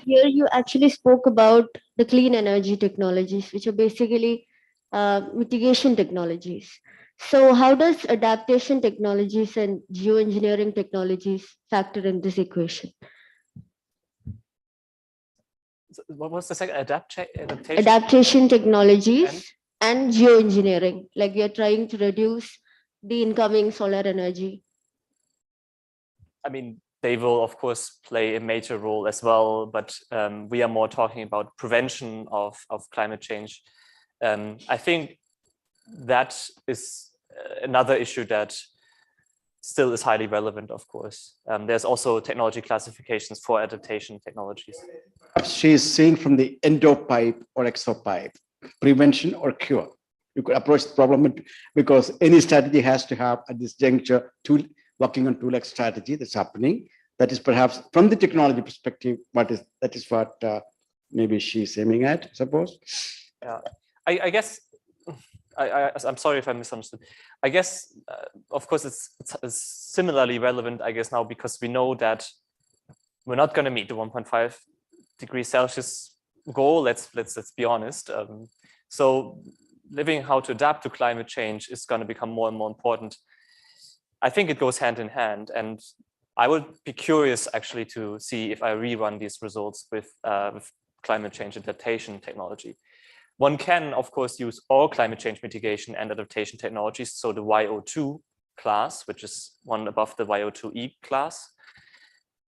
Here you actually spoke about the clean energy technologies, which are basically mitigation technologies. So how does adaptation technologies and geoengineering technologies factor in this equation? What was the second? Adaptation? Adaptation technologies and geoengineering, like we are trying to reduce the incoming solar energy. I mean, they will, of course, play a major role as well, but we are more talking about prevention of climate change. I think that is another issue that still is highly relevant, of course. There's also technology classifications for adaptation technologies. She is saying from the endopipe or exopipe, prevention or cure. You could approach the problem because any strategy has to have at this juncture working on two-leg strategy that's happening. That is perhaps from the technology perspective, that is what maybe she's aiming at, I suppose. Yeah, I guess, I'm sorry if I misunderstood. I guess, of course, it's similarly relevant, I guess, now because we know that we're not going to meet the 1.5 degrees Celsius goal. Let's be honest. So living how to adapt to climate change is going to become more and more important. I think it goes hand in hand, and I would be curious actually to see if I rerun these results with climate change adaptation technology. One can, of course, use all climate change mitigation and adaptation technologies. So the YO2 class, which is one above the YO2E class.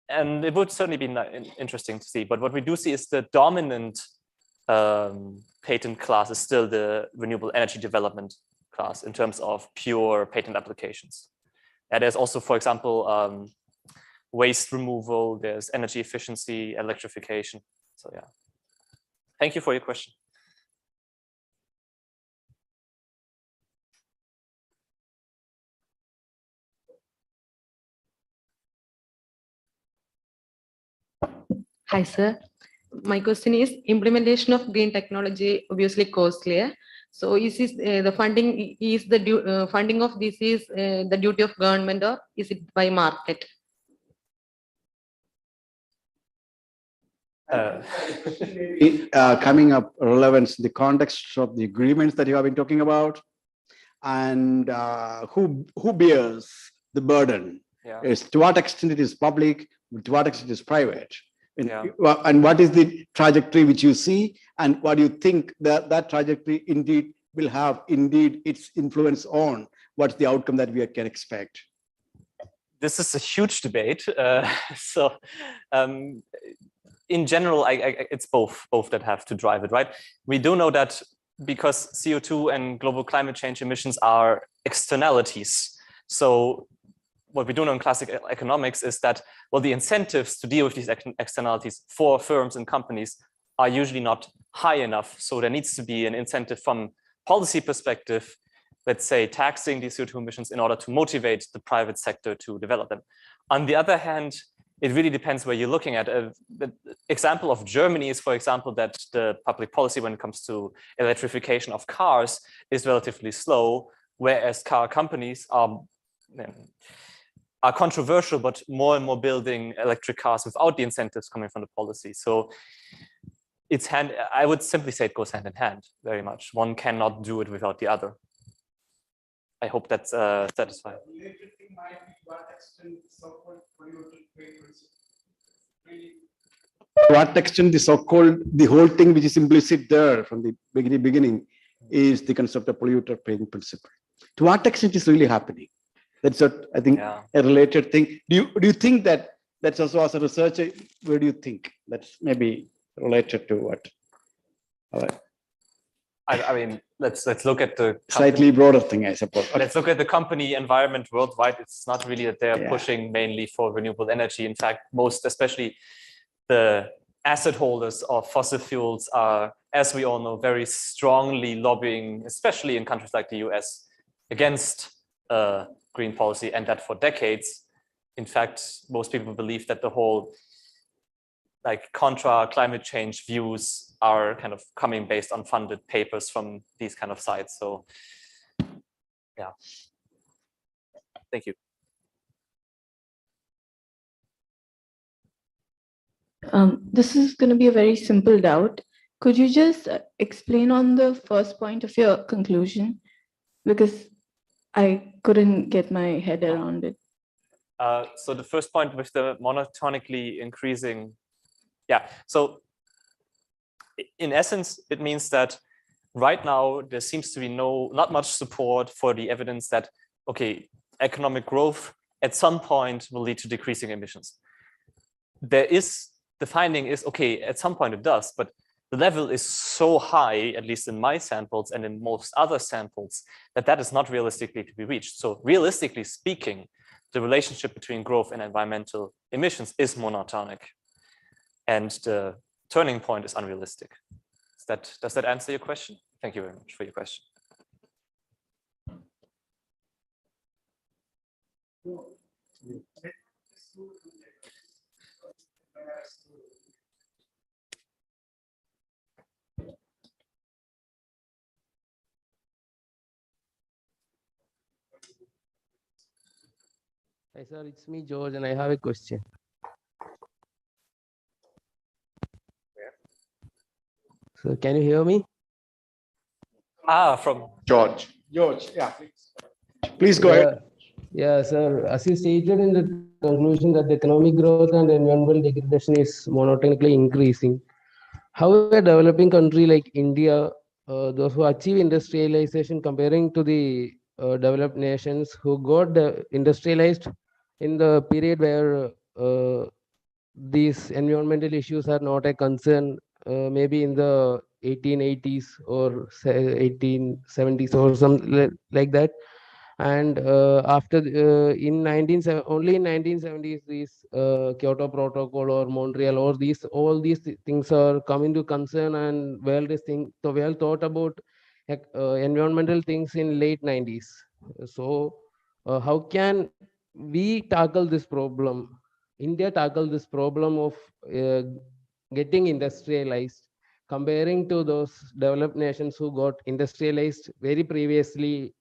And it would certainly be interesting to see. But what we do see is the dominant patent class is still the renewable energy development class in terms of pure patent applications. And there's also, for example, waste removal, there's energy efficiency, electrification. So yeah, thank you for your question. Hi, sir. My question is implementation of green technology obviously costlier. So is this the funding is the funding of this is the duty of government or is it by market? Coming up relevance in the context of the agreements that you have been talking about, and who bears the burden? Yeah. Is to what extent it is public, to what extent it is private, Yeah. and what is the trajectory which you see, and what do you think that trajectory indeed will have its influence on what's the outcome that we can expect? This is a huge debate. In general, it's both that have to drive it, right? We do know that because CO2 and global climate change emissions are externalities. So what we do know in classic economics is that, well, the incentives to deal with these externalities for firms and companies are usually not high enough. So there needs to be an incentive from policy perspective, let's say taxing these CO2 emissions in order to motivate the private sector to develop them. On the other hand, it really depends where you're looking at. The example of Germany is, for example, that the public policy when it comes to electrification of cars is relatively slow, whereas car companies are controversial, but more and more building electric cars without the incentives coming from the policy. So I would simply say it goes hand in hand very much. One cannot do it without the other. I hope that's satisfying. To what extent the so-called, the whole thing which is implicit there from the beginning is the concept of polluter paying principle. To what extent is really happening? That's what I think a related thing. Do you think that that's also as a researcher, where do you think that's maybe related to what? I mean, let's look at the Slightly broader thing, I suppose. Let's look at the company environment worldwide. It's not really that they're Yeah. pushing mainly for renewable energy. In fact, especially the asset holders of fossil fuels are, as we all know, very strongly lobbying, especially in countries like the US, against green policy, and that for decades. In fact, most people believe that the whole contra climate change views are kind of coming based on funded papers from these kind of sites. So yeah, thank you. This is going to be a very simple doubt. Could you just explain on the first point of your conclusion? Because I couldn't get my head around it. So the first point with the monotonically increasing, yeah. So in essence, it means that right now there seems to be not much support for the evidence that, okay, economic growth at some point will lead to decreasing emissions. The finding is, okay, at some point it does, but the level is so high, at least in my samples and in most other samples, that is not realistically to be reached. So realistically speaking, the relationship between growth and environmental emissions is monotonic, and the turning point is unrealistic. Does that answer your question? Thank you very much for your question. Hi sir, it's me George and I have a question. So can you hear me? From George. George, yeah. Please go ahead. Yeah, sir. As you stated in the conclusion that the economic growth and environmental degradation is monotonically increasing, how a developing country like India, those who achieve industrialization comparing to the developed nations who got industrialized in the period where these environmental issues are not a concern, maybe in the 1880s or 1870s or something like that. And after only in 1970s, these Kyoto Protocol or Montreal or all these things are coming to concern, and the world thought about environmental things in late 90s. So how can we tackle this problem? India tackle this problem of getting industrialized, comparing to those developed nations who got industrialized very previously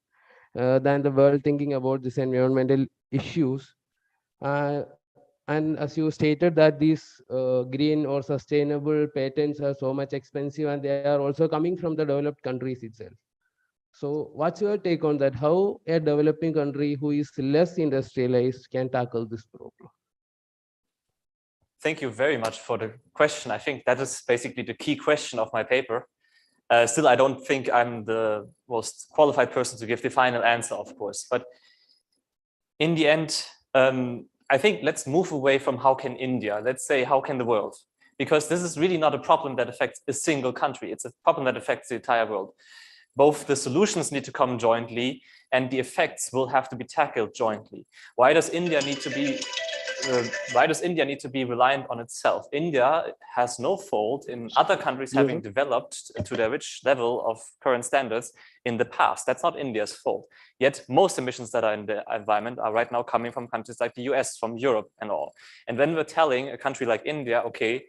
than the world thinking about these environmental issues. And as you stated that these green or sustainable patents are so much expensive and they are also coming from the developed countries itself. So what's your take on that? How a developing country who is less industrialized can tackle this problem? Thank you very much for the question. I think that is basically the key question of my paper. Still, I don't think I'm the most qualified person to give the final answer, of course. But in the end, I think let's move away from how can India, let's say how can the world? Because this is really not a problem that affects a single country. It's a problem that affects the entire world. Both the solutions need to come jointly and the effects will have to be tackled jointly. Why does India need to be why does India need to be reliant on itself? India has no fault in other countries having developed to their rich level of current standards in the past. That's not India's fault. Yet most emissions that are in the environment are right now coming from countries like the US, from Europe and all. And when we're telling a country like India, okay,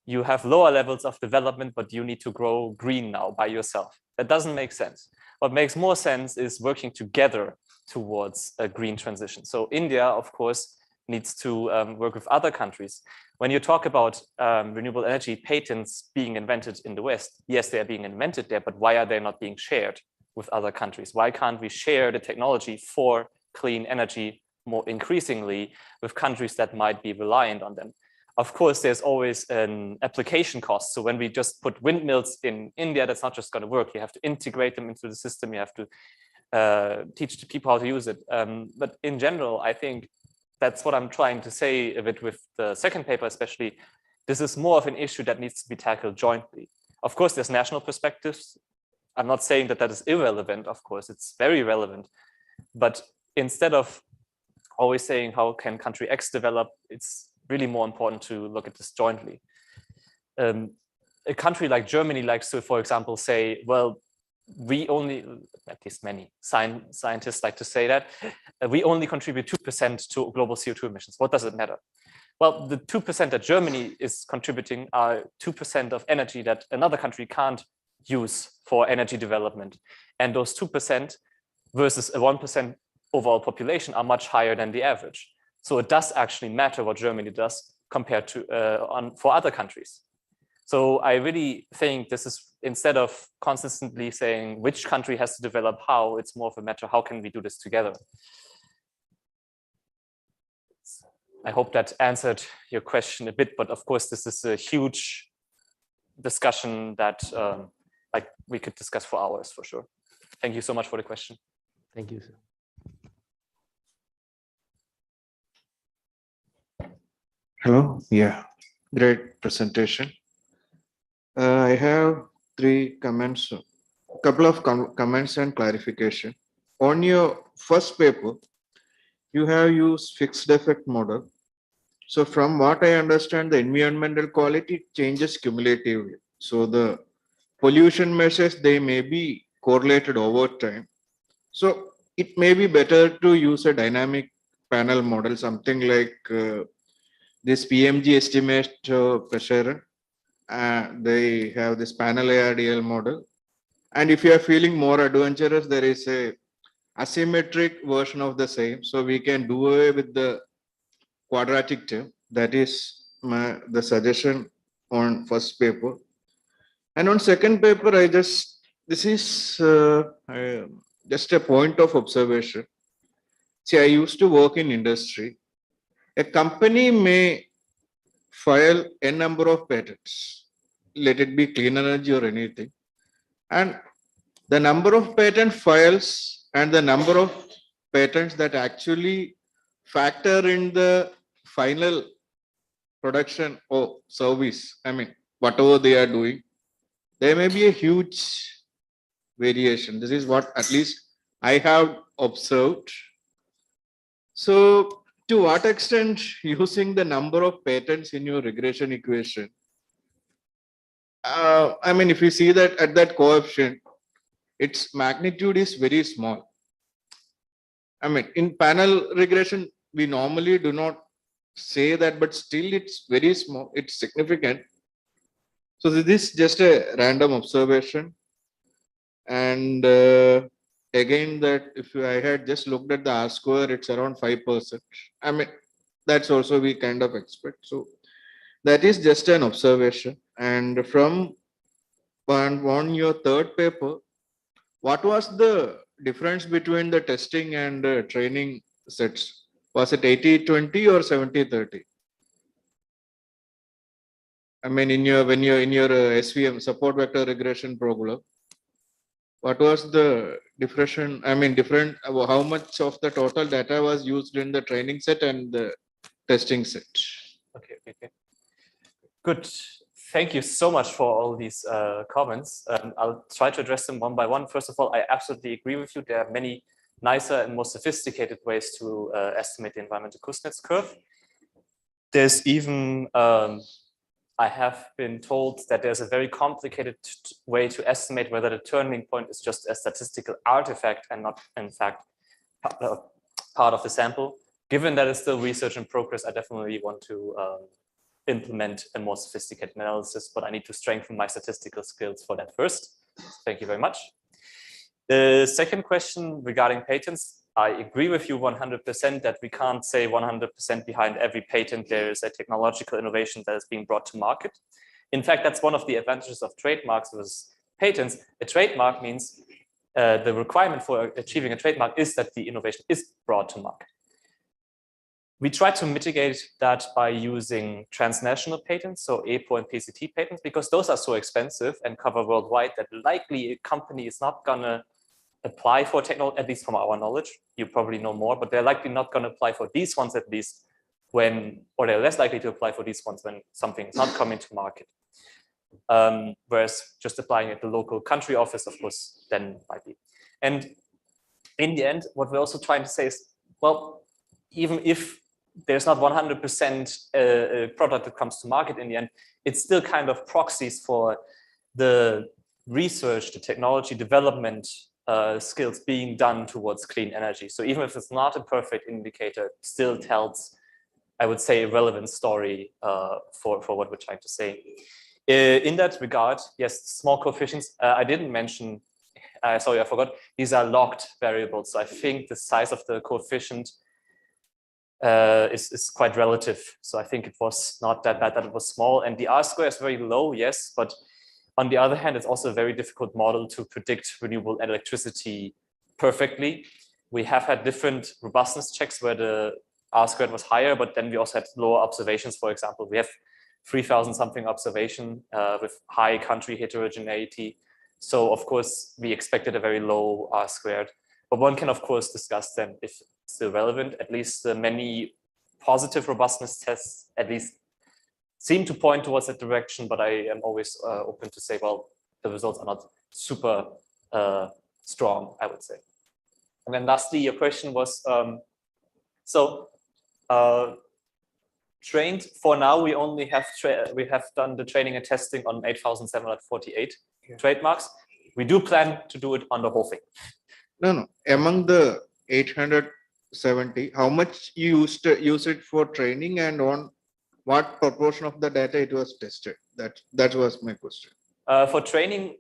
you have lower levels of development, but you need to grow green now by yourself. That doesn't make sense. What makes more sense is working together towards a green transition. So India, of course, needs to work with other countries. When you talk about renewable energy patents being invented in the West, yes, they are being invented there, but why are they not being shared with other countries? Why can't we share the technology for clean energy more increasingly with countries that might be reliant on them? Of course, there's always an application cost. So when we just put windmills in India, that's not just going to work. You have to integrate them into the system. You have to teach the people how to use it. But in general, I think that's what I'm trying to say a bit with the second paper, especially. This is more of an issue that needs to be tackled jointly. Of course, there's national perspectives. I'm not saying that that is irrelevant. Of course, it's very relevant. But instead of always saying how can country X develop, it's really more important to look at this jointly. A country like Germany likes to, for example, say, well, we only, at least many scientists like to say that, we only contribute 2% to global CO2 emissions. What does it matter? Well, the 2% that Germany is contributing are 2% of energy that another country can't use for energy development. And those 2% versus a 1% overall population are much higher than the average. So it does actually matter what Germany does compared to for other countries. So I really think this is, instead of constantly saying which country has to develop how, it's more of a matter, how can we do this together? I hope that answered your question a bit, but of course, this is a huge discussion that like we could discuss for hours for sure. Thank you so much for the question. Thank you, sir. Hello. Yeah, great presentation. I have 3 comments, couple of comments and clarification. On your first paper, you have used fixed effect model. So from what I understand, the environmental quality changes cumulatively. So the pollution measures, they may be correlated over time. So it may be better to use a dynamic panel model, something like this PMG estimate pressure. They have this panel ARDL model. And if you are feeling more adventurous, there is a asymmetric version of the same. So we can do away with the quadratic term. That is the suggestion on first paper. And on second paper, this is just a point of observation. See, I used to work in industry. A company may file a number of patents, let it be clean energy or anything. And the number of patent files and the number of patents that actually factor in the final production or service, I mean, whatever they are doing, there may be a huge variation. This is what at least I have observed. So to what extent using the number of patents in your regression equation? I mean, if you see that at that coefficient, its magnitude is very small. I mean, in panel regression, we normally do not say that, but still it's very small, it's significant. So this is just a random observation. And again, that if I had just looked at the R square, it's around 5%. I mean, that's also we kind of expect. So that is just an observation. And from on your third paper, what was the difference between the testing and training sets? Was it 80-20 or 70-30? I mean, in your SVM, support vector regression problem, what was the difference? I mean, how much of the total data was used in the training set and the testing set? Okay. Good. Thank you so much for all these comments. I'll try to address them one by one. First of all, I absolutely agree with you. There are many nicer and more sophisticated ways to estimate the environmental Kuznets curve. there's even, I have been told that there's a very complicated way to estimate whether the turning point is just a statistical artifact and not, in fact, part of the sample. Given that it's still research in progress, I definitely want to implement a more sophisticated analysis, but I need to strengthen my statistical skills for that first. Thank you very much. The second question regarding patents, I agree with you 100% that we can't say 100% behind every patent there is a technological innovation that is being brought to market. In fact, that's one of the advantages of trademarks versus patents. A trademark means the requirement for achieving a trademark is that the innovation is brought to market. We try to mitigate that by using transnational patents, so EPO and PCT patents, because those are so expensive and cover worldwide that likely a company is not gonna apply for technology, at least from our knowledge. You probably know more, but they're likely not gonna apply for these ones at least when, or they're less likely to apply for these ones when something is not coming to market. Whereas just applying at the local country office, of course, then might be. And in the end, what we're also trying to say is, well, even if there's not 100% a product that comes to market in the end, it's still kind of proxies for the research, the technology development skills being done towards clean energy. So even if it's not a perfect indicator, it still tells, I would say, a relevant story for what we're trying to say. In that regard, yes, small coefficients, I didn't mention, sorry, I forgot, these are locked variables. So I think the size of the coefficient is quite relative. So I think it was not that bad that it was small, and the R-square is very low, yes, but on the other hand, it's also a very difficult model to predict renewable electricity perfectly. We have had different robustness checks where the R-squared was higher, but then we also had lower observations. For example, we have 3,000 something observation with high country heterogeneity. So of course, we expected a very low R-squared, but one can of course discuss them if still relevant. At least many positive robustness tests at least seem to point towards that direction, but I am always open to say, well, the results are not super strong, I would say. And then lastly, your question was, trained for now, we only have done the training and testing on 8,748 trademarks. We do plan to do it on the whole thing. No. Among the 870, how much you use it for training, and on what proportion of the data it was tested? That was my question. For training,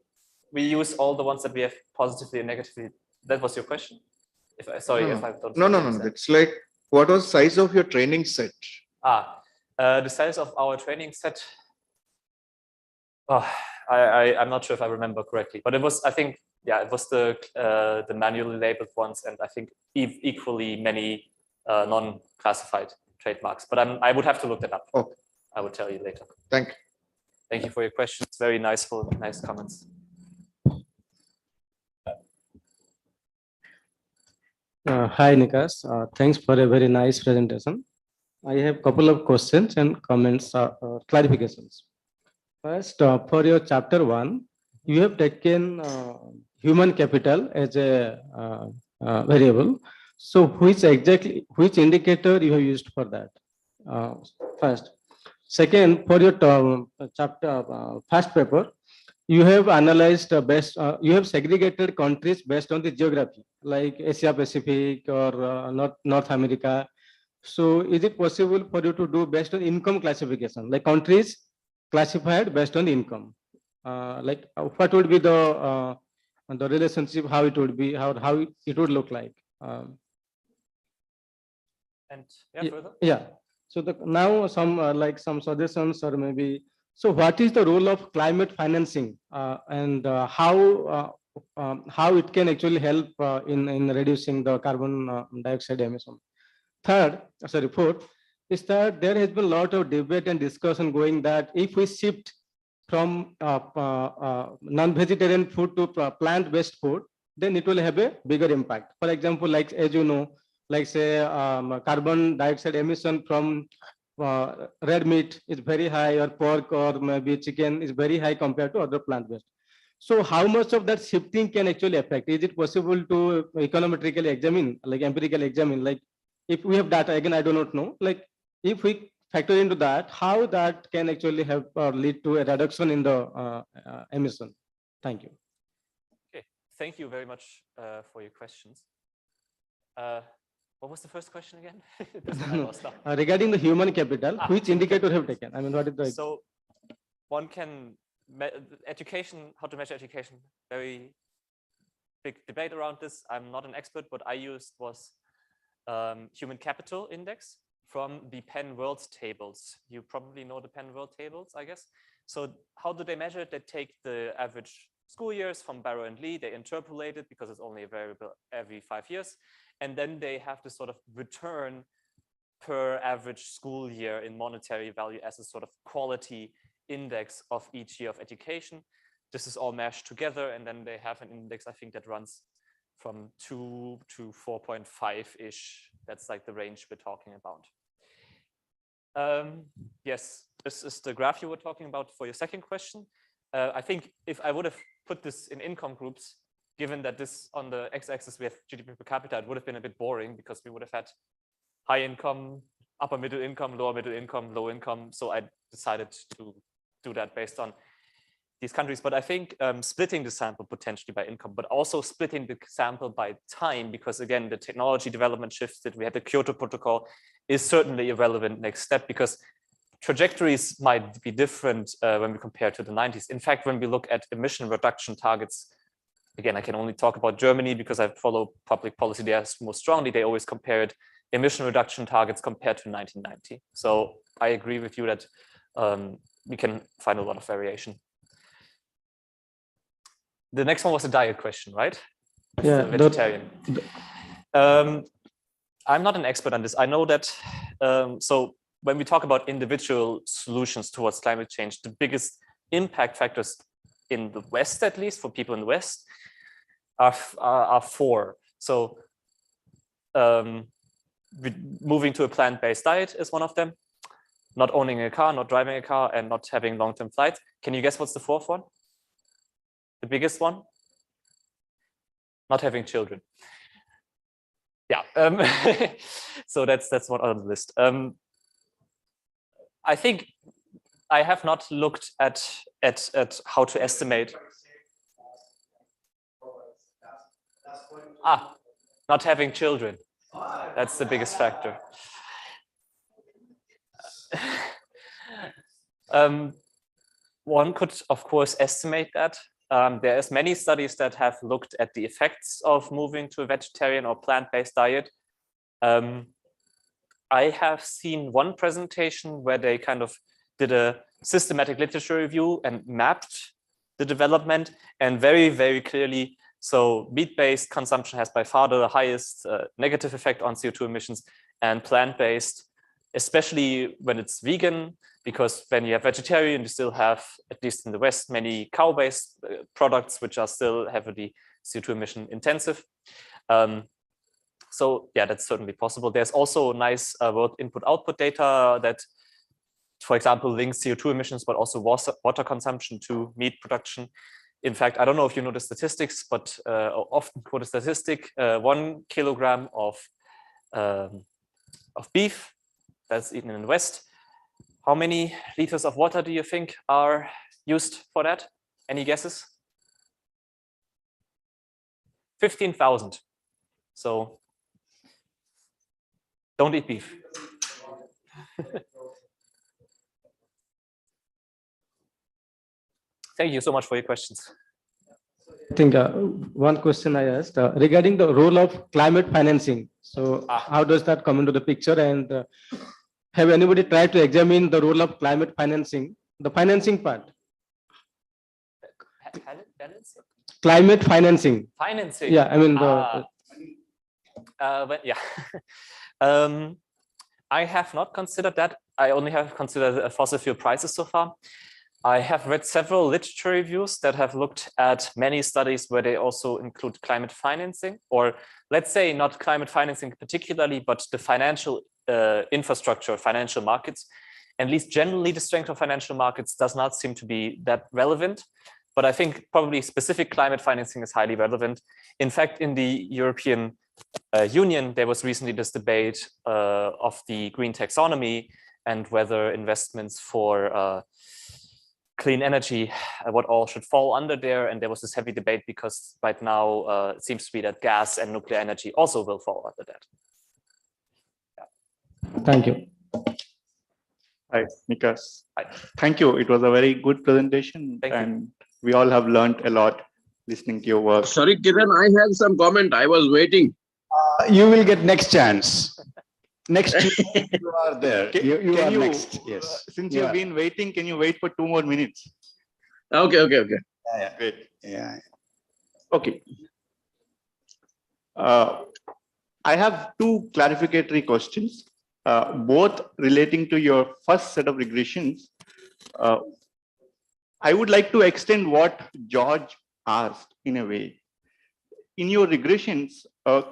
we use all the ones that we have positively and negatively. That was your question? If I don't. No. It's like, what was size of your training set? The size of our training set. I'm not sure if I remember correctly, but it was, I think, yeah, it was the manually labeled ones, and I think equally many non-classified trademarks. But I would have to look that up. Okay. I will tell you later. Thank you. Thank you for your questions. Very nice comments. Hi, Nikas. Thanks for a very nice presentation. I have a couple of questions and comments, clarifications. First, for your chapter 1, you have taken human capital as a variable. So which indicator you have used for that? First. Second, for your chapter first paper, you have analyzed you have segregated countries based on the geography, like Asia Pacific or North America. So is it possible for you to do based on income classification, like countries classified based on income? Like what would be the relationship, how it would be, how it would look like? And yeah, further? Yeah. So now some suggestions, or maybe, so what is the role of climate financing and how it can actually help in reducing the carbon dioxide emission? Fourth, is that there has been a lot of debate and discussion going that if we shift from non-vegetarian food to plant-based food, then it will have a bigger impact. For example, like, as you know, like say carbon dioxide emission from red meat is very high, or pork or maybe chicken is very high compared to other plant-based. So how much of that shifting can actually affect? Is it possible to econometrically examine, like empirically examine, like if we have data, again, I do not know, like if we factor into that, how that can actually help or lead to a reduction in the emission? Thank you. Okay, thank you very much for your questions. What was the first question again? That's what I lost now. Regarding the human capital, which indicator have taken? I mean, what is the So one can education, how to measure education, very big debate around this. I'm not an expert. What I used was human capital index from the Penn World tables. You probably know the Penn World tables, I guess. So how do they measure it? They take the average school years from Barrow and Lee, they interpolate it because it's only a variable every 5 years. And then they have to sort of return per average school year in monetary value as a sort of quality index of each year of education. This is all meshed together, and then they have an index, I think, that runs from 2 to 4.5-ish. That's like the range we're talking about. Yes, this is the graph you were talking about for your second question. I think if I would have put this in income groups, given that this on the x-axis we have GDP per capita, it would have been a bit boring because we would have had high income, upper middle income, lower middle income, low income. So I decided to do that based on these countries. But I think splitting the sample potentially by income, but also splitting the sample by time, because again, the technology development shifted. We had the Kyoto Protocol is certainly a relevant next step because trajectories might be different when we compare to the 90s. In fact, when we look at emission reduction targets, again, I can only talk about Germany because I follow public policy there more strongly. They always compared emission reduction targets compared to 1990. So I agree with you that we can find a lot of variation. The next one was a diet question, right? Yeah, vegetarian. I'm not an expert on this. I know that, so when we talk about individual solutions towards climate change, the biggest impact factors in the West, at least for people in the West, are four. So moving to a plant-based diet is one of them. Not owning a car, not driving a car, and not having long-term flights. Can you guess what's the fourth one? The biggest one? Not having children. Yeah. So that's one on the list. I think I have not looked at how to estimate. Not having children. That's the biggest factor. One could, of course, estimate that. There's many studies that have looked at the effects of moving to a vegetarian or plant-based diet. I have seen one presentation where they kind of did a systematic literature review and mapped the development, and very, very clearly, so meat-based consumption has by far the highest negative effect on CO2 emissions, and plant-based, especially when it's vegan, because when you have vegetarian, you still have, at least in the West, many cow-based products, which are still heavily CO2 emission intensive. So yeah, that's certainly possible. There's also nice world input-output data that, for example, links CO2 emissions, but also water consumption to meat production. In fact, I don't know if you know the statistics, but often quoted statistic, 1 kilogram of beef that's eaten in the West. How many liters of water do you think are used for that? Any guesses? 15,000. So don't eat beef. Thank you so much for your questions. I think one question I asked regarding the role of climate financing. So how does that come into the picture? And have anybody tried to examine the role of climate financing, the financing part? Climate financing. Financing. Yeah, I mean but yeah. I have not considered that. I only have considered fossil fuel prices so far. I have read several literature reviews that have looked at many studies where they also include climate financing, or let's say not climate financing particularly, but the financial infrastructure, financial markets. At least generally, the strength of financial markets does not seem to be that relevant. But I think probably specific climate financing is highly relevant. In fact, in the European Union, there was recently this debate of the green taxonomy. and whether investments for clean energy, what all should fall under there. And there was this heavy debate because right now it seems to be that gas and nuclear energy also will fall under that. Thank you. Hi, Nikas. Hi. Thank you. It was a very good presentation, Thank you. and we all have learned a lot listening to your work. Sorry, Kiran, I have some comment. I was waiting. You will get next chance. Next Tuesday you are there. You Can are you, next. Yes. Since Yeah. you've been waiting, can you wait for 2 more minutes? Okay. Great. Yeah. Okay. I have 2 clarificatory questions, both relating to your first set of regressions. I would like to extend what George asked in a way. In your regressions,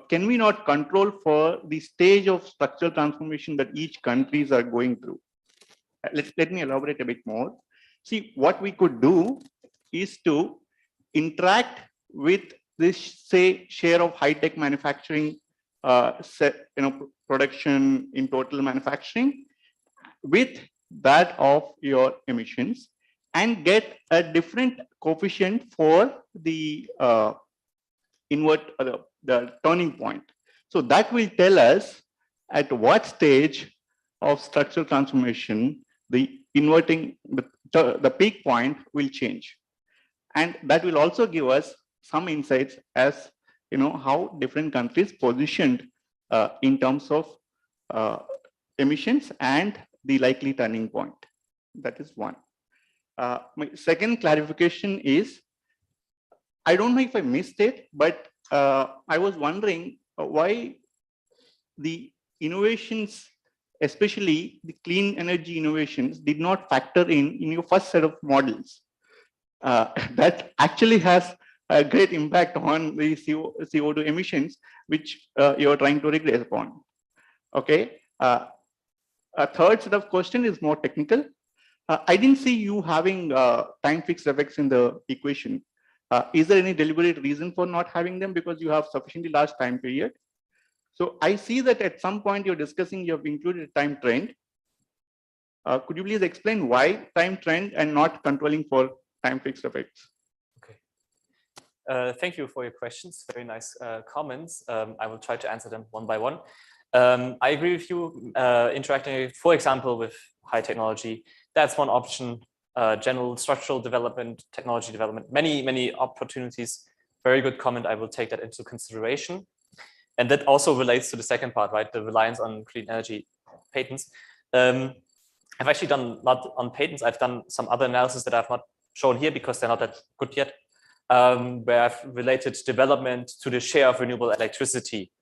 can we not control for the stage of structural transformation that each countries are going through? Let me elaborate a bit more. See, what we could do is to interact with this, say, share of high-tech manufacturing, production in total manufacturing, with that of your emissions, and get a different coefficient for the the turning point. So that will tell us at what stage of structural transformation the inverting, the peak point will change. And that will also give us some insights as how different countries positioned in terms of emissions and the likely turning point. That is one. My second clarification is, I don't know if I missed it, but I was wondering why the innovations, especially the clean energy innovations, did not factor in your first set of models. That actually has a great impact on the CO2 emissions, which you're trying to regress upon. Okay. A third set of question is more technical. I didn't see you having time fixed effects in the equation. Is there any deliberate reason for not having them? Because you have sufficiently large time period. So I see that at some point you're discussing you have included a time trend. Could you please explain why time trend and not controlling for time fixed effects? Okay. Thank you for your questions. Very nice comments. I will try to answer them one by one. I agree with you. Interacting, for example, with high technology, that's one option. General structural development, technology development, many opportunities. Very good comment. I will take that into consideration. And that also relates to the second part, right? The reliance on clean energy patents. I've actually done, not on patents, I've done some other analysis that I've not shown here because they're not that good yet, where I've related development to the share of renewable electricity.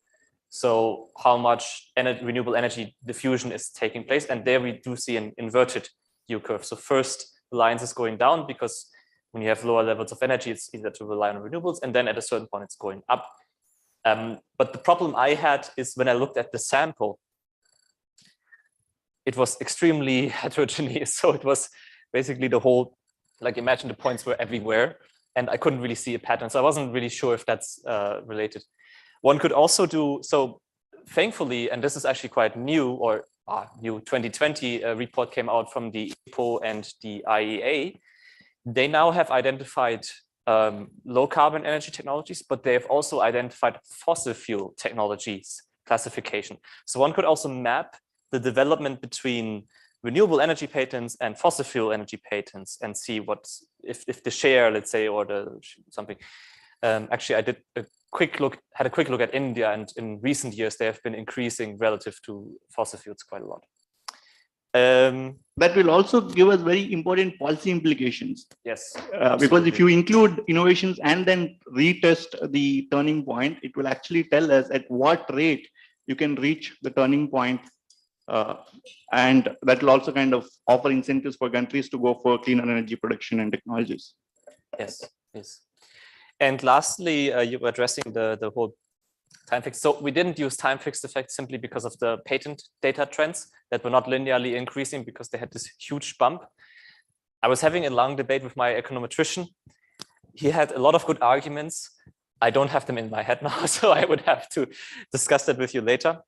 So how much renewable energy diffusion is taking place. And there we do see an inverted U curve. So first, reliance is going down because when you have lower levels of energy, it's easier to rely on renewables. And then at a certain point, it's going up. But the problem I had is when I looked at the sample, it was extremely heterogeneous. So it was basically the whole, like imagine the points were everywhere and I couldn't really see a pattern. So I wasn't really sure if that's related. One could also do, so thankfully, and this is actually quite new, or new 2020 report came out from the EPO and the IEA. They now have identified low carbon energy technologies, but they have also identified fossil fuel technologies classification. So one could also map the development between renewable energy patents and fossil fuel energy patents and see what, if the share, let's say, or the something. Actually, I did a quick look at India, and in recent years, they have been increasing relative to fossil fuels quite a lot. That will also give us very important policy implications. Yes. Because if you include innovations and then retest the turning point, it will actually tell us at what rate you can reach the turning point. And that will also kind of offer incentives for countries to go for cleaner energy production and technologies. Yes, yes. And lastly, you were addressing the whole time fixed. So we didn't use time fixed effects simply because of the patent data trends that were not linearly increasing because they had this huge bump. I was having a long debate with my econometrician. He had a lot of good arguments, I don't have them in my head now, so I would have to discuss that with you later.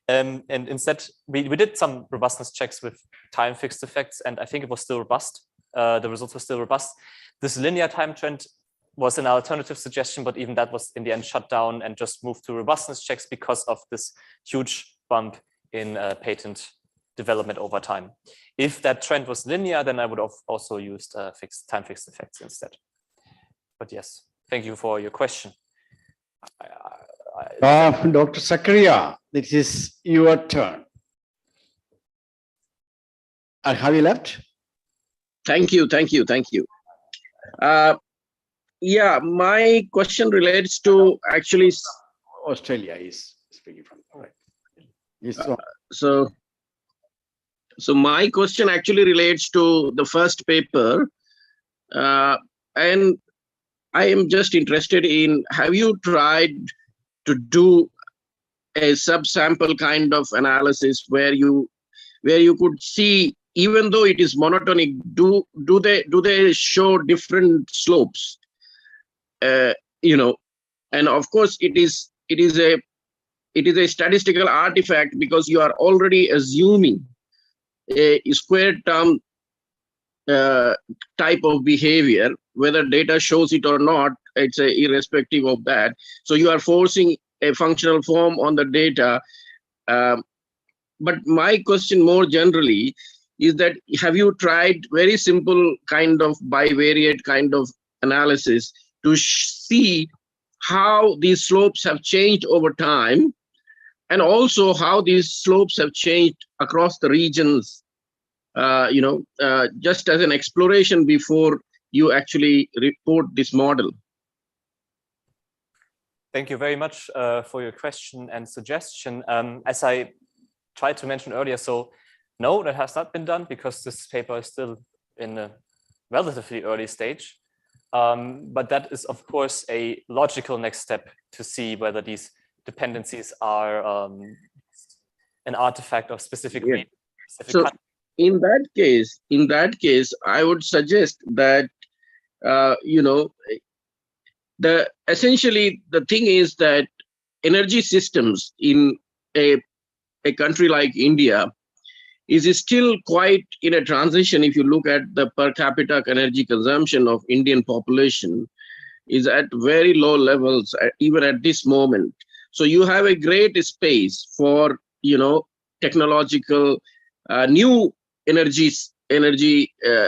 And instead, we did some robustness checks with time fixed effects, and I think it was still robust. The results were still robust. This linear time trend was an alternative suggestion, but even that was in the end shut down and just moved to robustness checks because of this huge bump in patent development over time. If that trend was linear, then I would have also used time fixed effects instead. But yes, thank you for your question. Dr. Zakaria, this is your turn. Have you left? Thank you. Yeah, my question relates to actually. Australia is speaking from. Right. Yes, So my question actually relates to the first paper, and I am just interested in, have you tried to do a subsample kind of analysis where you could see, even though it is monotonic, do they show different slopes? And of course it is a statistical artifact because you are already assuming a square term type of behavior, whether data shows it or not, it's irrespective of that. So you are forcing a functional form on the data. But my question more generally is that, have you tried very simple kind of bivariate kind of analysis to see how these slopes have changed over time, and also how these slopes have changed across the regions, just as an exploration before you actually report this model? Thank you very much for your question and suggestion. As I tried to mention earlier, so no, that has not been done because this paper is still in a relatively early stage. But that is, of course, a logical next step to see whether these dependencies are an artifact of specific regions. So in that case, I would suggest that, essentially the thing is that energy systems in a country like India is still quite in a transition. If you look at the per capita energy consumption of Indian population is at very low levels, even at this moment. So you have a great space for, technological new energy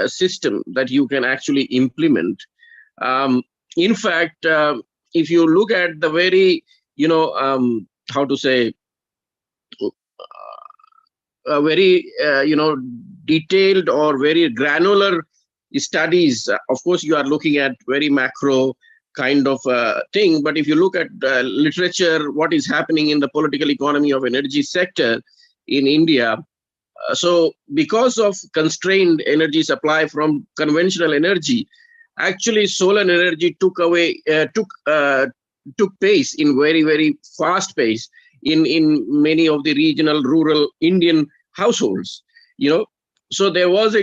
system that you can actually implement. In fact, if you look at the very, very detailed or very granular studies, of course you are looking at very macro kind of thing, but if you look at literature, what is happening in the political economy of energy sector in India, so because of constrained energy supply from conventional energy, actually solar energy took pace in very, very fast pace in many of the regional rural Indian households. So there was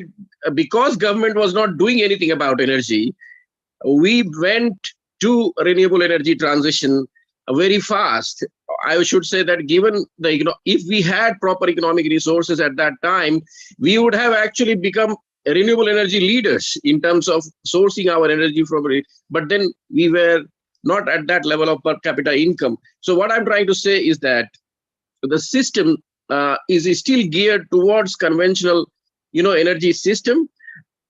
because government was not doing anything about energy, we went to renewable energy transition very fast. I should say that given if we had proper economic resources at that time, we would have actually become renewable energy leaders in terms of sourcing our energy from it. But then we were not at that level of per capita income. So what I'm trying to say is that the system is still geared towards conventional, energy system.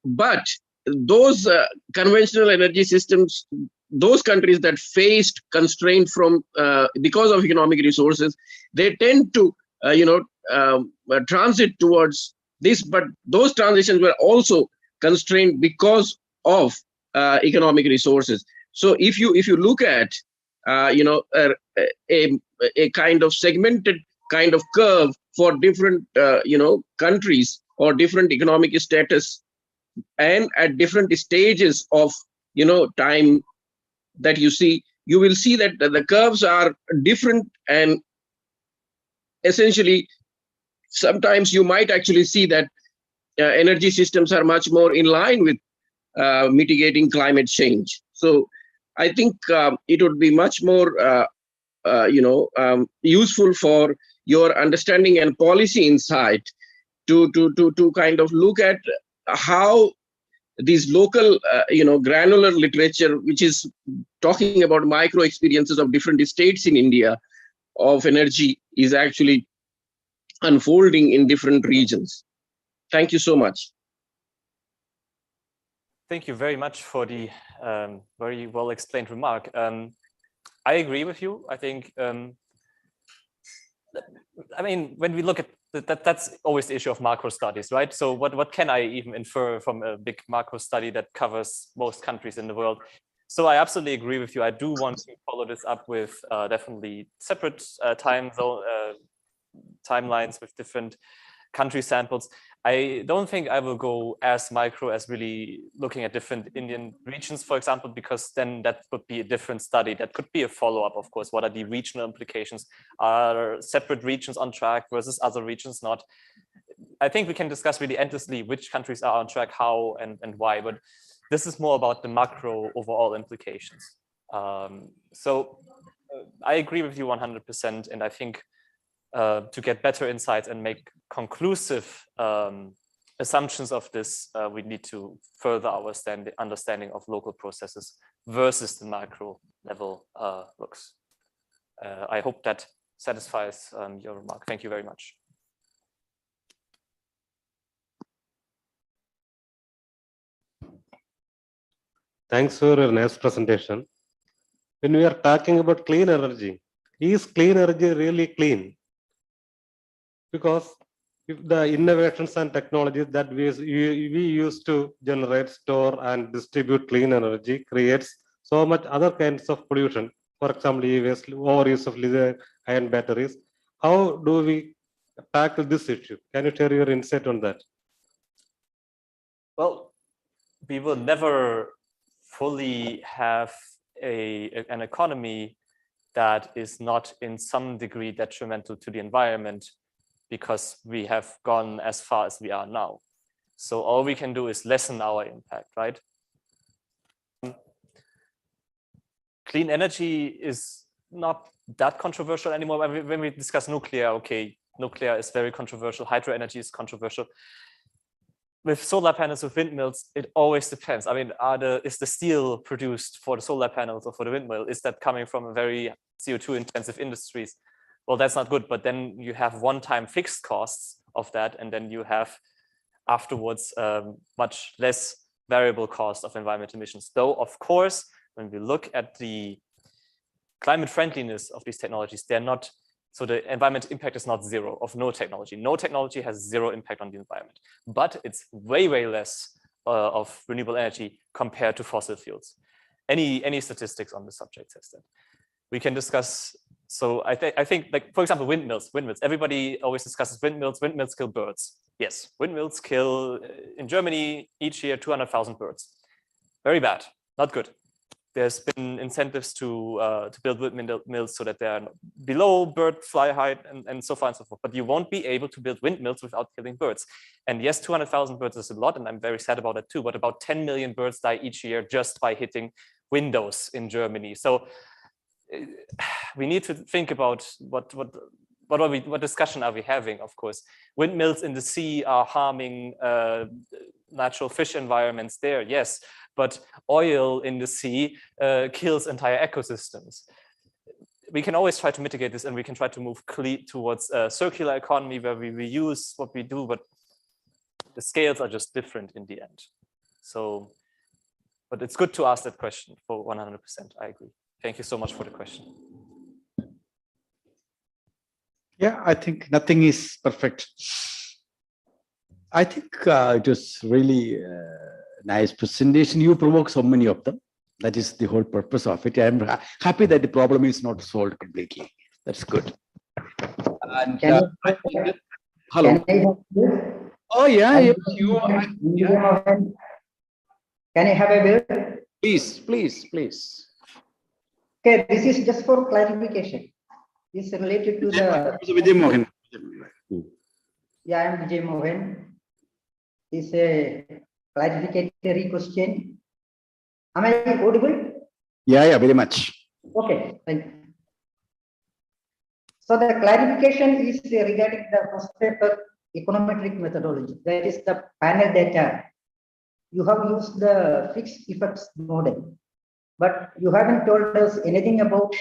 But those conventional energy systems, those countries that faced constraint from because of economic resources, they tend to transit towards this, but those transitions were also constrained because of economic resources. So if you look at a kind of segmented kind of curve for different countries or different economic status, and at different stages of time that you see, you will see that the curves are different, and essentially sometimes you might actually see that energy systems are much more in line with mitigating climate change. So I think it would be much more, useful for your understanding and policy insight to kind of look at how these local, granular literature, which is talking about micro experiences of different states in India of energy, is actually unfolding in different regions. Thank you so much. Thank you very much for the very well explained remark. I agree with you. I think, I mean, when we look at that's always the issue of macro studies, right? So what can I even infer from a big macro study that covers most countries in the world? So I absolutely agree with you. I do want to follow this up with definitely separate timelines with different country samples. I don't think I will go as micro as really looking at different Indian regions, for example, because then that would be a different study. That could be a follow-up, of course. What are the regional implications? Are separate regions on track versus other regions not? I think we can discuss really endlessly which countries are on track, how and why, but this is more about the macro overall implications. So I agree with you 100%, and I think to get better insights and make conclusive assumptions of this, we need to further our understanding of local processes versus the macro level looks. I hope that satisfies your remark. Thank you very much. Thanks for your nice presentation. When we are talking about clean energy, is clean energy really clean? Because if the innovations and technologies that we use to generate, store, and distribute clean energy creates so much other kinds of pollution. For example, overuse of lithium-ion batteries. How do we tackle this issue? Can you share your insight on that? Well, we will never fully have an economy that is not in some degree detrimental to the environment, because we have gone as far as we are now. So all we can do is lessen our impact, right? Clean energy is not that controversial anymore. When we discuss nuclear, okay, nuclear is very controversial. Hydro energy is controversial. With solar panels, with windmills, it always depends. I mean, is the steel produced for the solar panels or for the windmill? Is that coming from a very CO2 intensive industries? Well, that's not good, but then you have one-time fixed costs of that, and then you have afterwards much less variable cost of environmental emissions. Though, of course, when we look at the climate friendliness of these technologies, they're not, so the environmental impact is not zero of no technology. No technology has zero impact on the environment, but it's way, way less of renewable energy compared to fossil fuels. Any statistics on the subject says that. We can discuss. So I think, like, for example, windmills. Everybody always discusses windmills. Windmills kill birds. Yes, windmills kill in Germany each year 200,000 birds. Very bad, not good. There's been incentives to build windmills so that they're below bird fly height and so far and so forth. But you won't be able to build windmills without killing birds. And yes, 200,000 birds is a lot, and I'm very sad about it too. But about 10 million birds die each year just by hitting windows in Germany. So we need to think about what discussion are we having. Of course, windmills in the sea are harming natural fish environments there, yes, but oil in the sea kills entire ecosystems. We can always try to mitigate this, and we can try to move towards a circular economy where we reuse what we do, but the scales are just different in the end. So, but it's good to ask that question for 100%. I agree. Thank you so much for the question. Yeah, I think nothing is perfect. I think it was really nice presentation. You provoked so many of them. That is the whole purpose of it. I'm happy that the problem is not solved completely. That's good. And, hello. Oh yeah, yes, you are. Yeah. Can I have a word? Please. Okay, this is just for clarification. This is related to the. Vijay Mohan. Yeah, I am Vijay Mohan. It's a clarificatory question. Am I audible? Yeah, very much. Okay, thank you. So the clarification is regarding the first paper econometric methodology. That is the panel data. You have used the fixed effects model, but you haven't told us anything about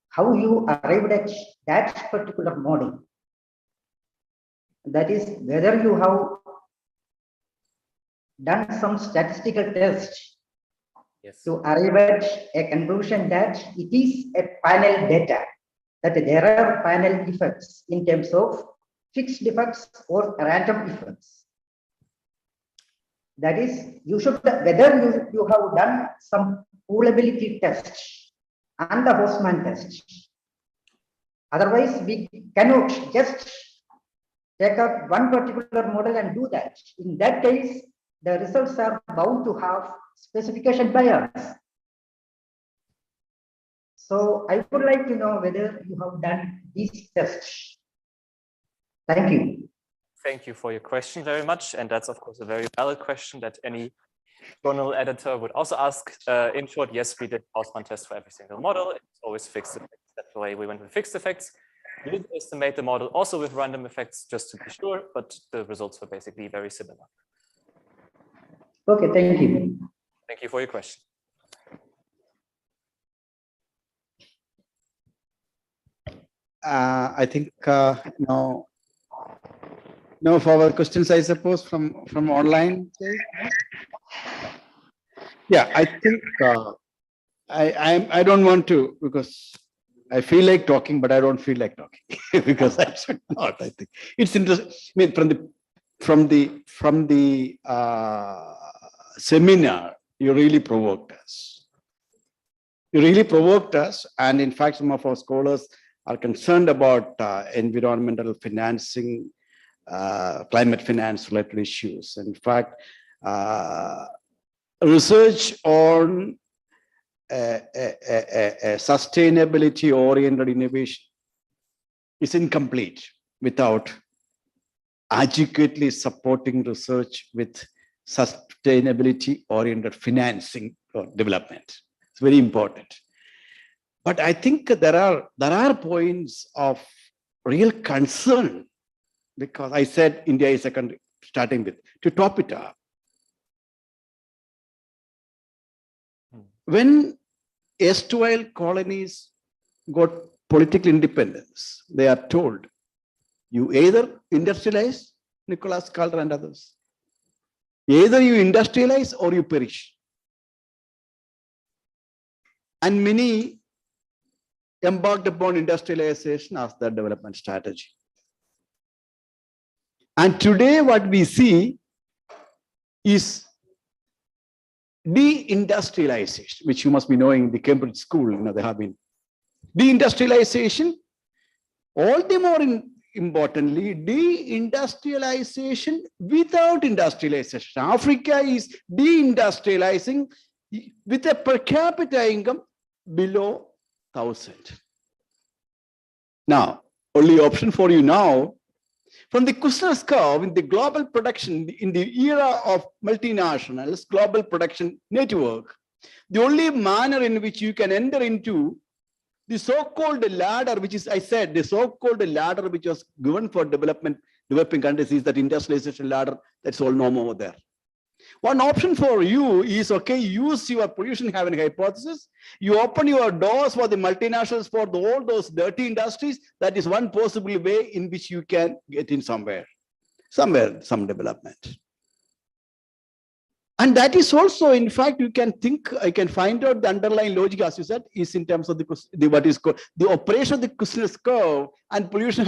how you arrived at that particular model. That is whether you have done some statistical test Yes. to arrive at a conclusion that it is a panel data, that there are panel effects in terms of fixed effects or random effects. That is, you should, whether you have done some poolability test and the Hostman test. Otherwise, we cannot just take up one particular model and do that. In that case, the results are bound to have specification bias. So I would like to know whether you have done these tests. Thank you. Thank you for your question very much. And that's, of course, a very valid question that any journal editor would also ask. In short, yes, we did Hausmann test for every single model. It's always fixed effects. That's the way we went with fixed effects. We did estimate the model also with random effects just to be sure, but the results were basically very similar. Okay, thank you. Thank you for your question. I think no further questions, I suppose, from online. Yeah, I think I don't want to, because I feel like talking, but I don't feel like talking because I should not. I think it's interesting. I mean, from the seminar, you really provoked us. You really provoked us, and in fact, some of our scholars are concerned about environmental financing, climate finance related issues. In fact, research on a sustainability oriented innovation is incomplete without adequately supporting research with sustainability oriented financing or development. It's very important. But I think there are points of real concern, because I said India is a country, starting with, to top it up. When erstwhile colonies got political independence, they are told, you either industrialize, Nicholas Calder and others, either you industrialize or you perish. And many embarked upon industrialization as their development strategy. And today what we see is deindustrialization, which you must be knowing, the Cambridge School, they have been. Deindustrialization, all the more importantly, deindustrialization without industrialization. Africa is deindustrializing with a per capita income below 1,000. Now, only option for you now, from the Kushner's curve in the global production, in the era of multinationals, global production network, the only manner in which you can enter into the so-called ladder, which is, I said, the so-called ladder which was given for developing countries, is that industrialization ladder. That's all normal over there. One option for you is, okay, use your pollution having hypothesis. You open your doors for the multinationals, for all those dirty industries. That is one possible way in which you can get in some development. And that is also, in fact, you can think, I can find out the underlying logic, as you said, is in terms of the what is called the operation of the Kushner's curve and pollution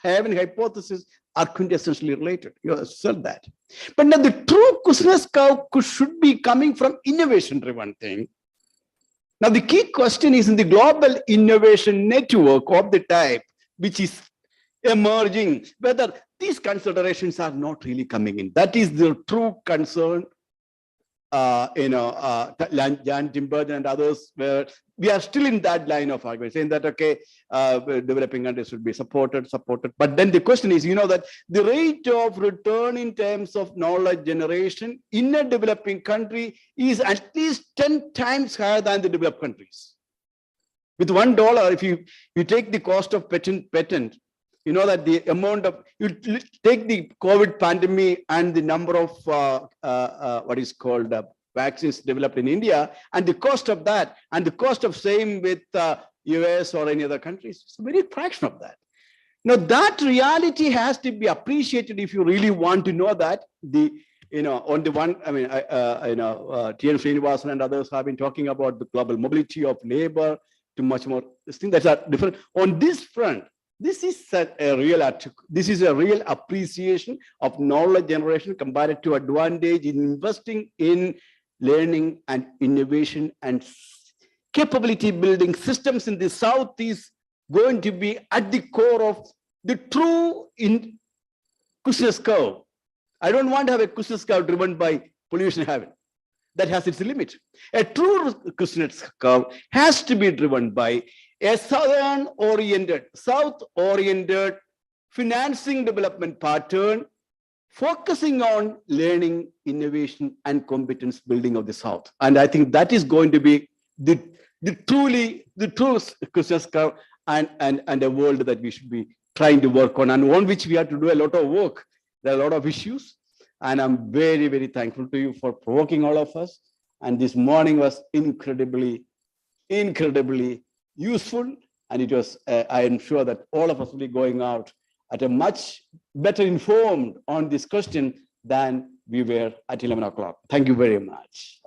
having hypothesis are quintessentially related. You have said that. But now the true Kushner's curve should be coming from innovation-driven thing. Now the key question is in the global innovation network of the type which is emerging, whether these considerations are not really coming in. That is the true concern Jan Timberton and others, where we are still in that line of argument, saying that, okay, developing countries should be supported. But then the question is, that the rate of return in terms of knowledge generation in a developing country is at least 10 times higher than the developed countries. With $1, if you take the cost of patent, that the amount of, you take the COVID pandemic and the number of what is called vaccines developed in India, and the cost of that, and the cost of same with US or any other countries, it's a very fraction of that. Now that reality has to be appreciated if you really want to know that on the one, T.N. Srinivasan and others have been talking about the global mobility of labor to much more, this thing that's different. On this front, this is a real appreciation of knowledge generation compared to advantage in investing in learning and innovation and capability building systems in the South is going to be at the core of the true Kuznets curve. I don't want to have a Kuznets curve driven by pollution heaven. That has its limit. A true Kuznets curve has to be driven by a South-oriented financing development pattern, focusing on learning, innovation, and competence building of the South. And I think that is going to be the true Kuznets curve and a world that we should be trying to work on, and on which we have to do a lot of work. There are a lot of issues. And I'm very, very thankful to you for provoking all of us. And this morning was incredibly useful. And it was, I am sure that all of us will be going out at a much better informed on this question than we were at 11 o'clock. Thank you very much.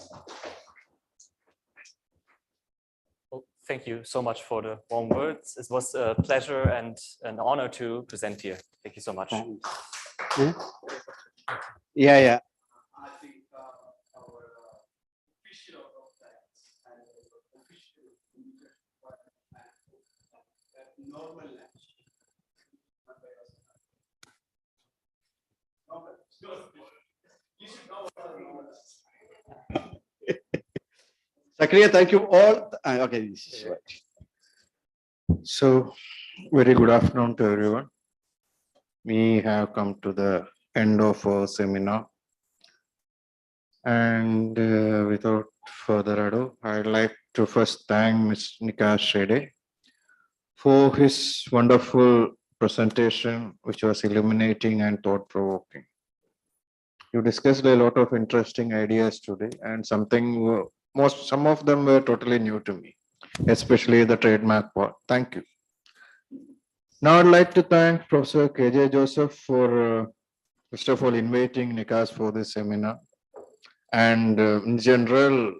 Well, thank you so much for the warm words. It was a pleasure and an honor to present here. Thank you so much. Yeah. I think our official and official normal Sakriya, thank you all. Okay, this is right. So, very good afternoon to everyone. We have come to the end of our seminar. And without further ado, I'd like to first thank Ms. Nikas Shede for his wonderful presentation, which was illuminating and thought-provoking. You discussed a lot of interesting ideas today, and some of them were totally new to me, especially the trademark part. Thank you. Now I'd like to thank Professor K.J. Joseph for first of all inviting Nikas for this seminar, and in general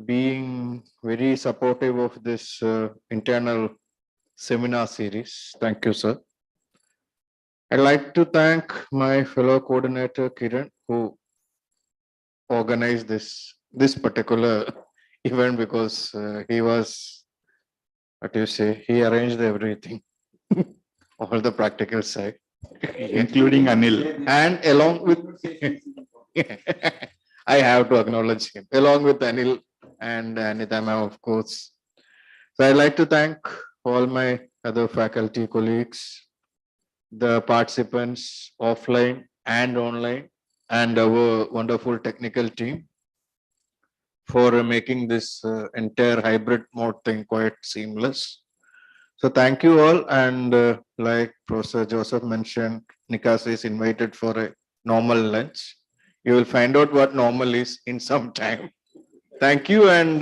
being very supportive of this internal seminar series. Thank you, sir. I'd like to thank my fellow coordinator Kiran, who organized this particular event, because he was, he arranged everything, all the practical side, including Anil. And along with, I have to acknowledge him, along with Anil and Anita ma'am, of course. So I'd like to thank all my other faculty colleagues, the participants offline and online, and our wonderful technical team for making this entire hybrid mode thing quite seamless. So thank you all. And like Professor Joseph mentioned, Nikas is invited for a normal lunch. You will find out what normal is in some time. Thank you. And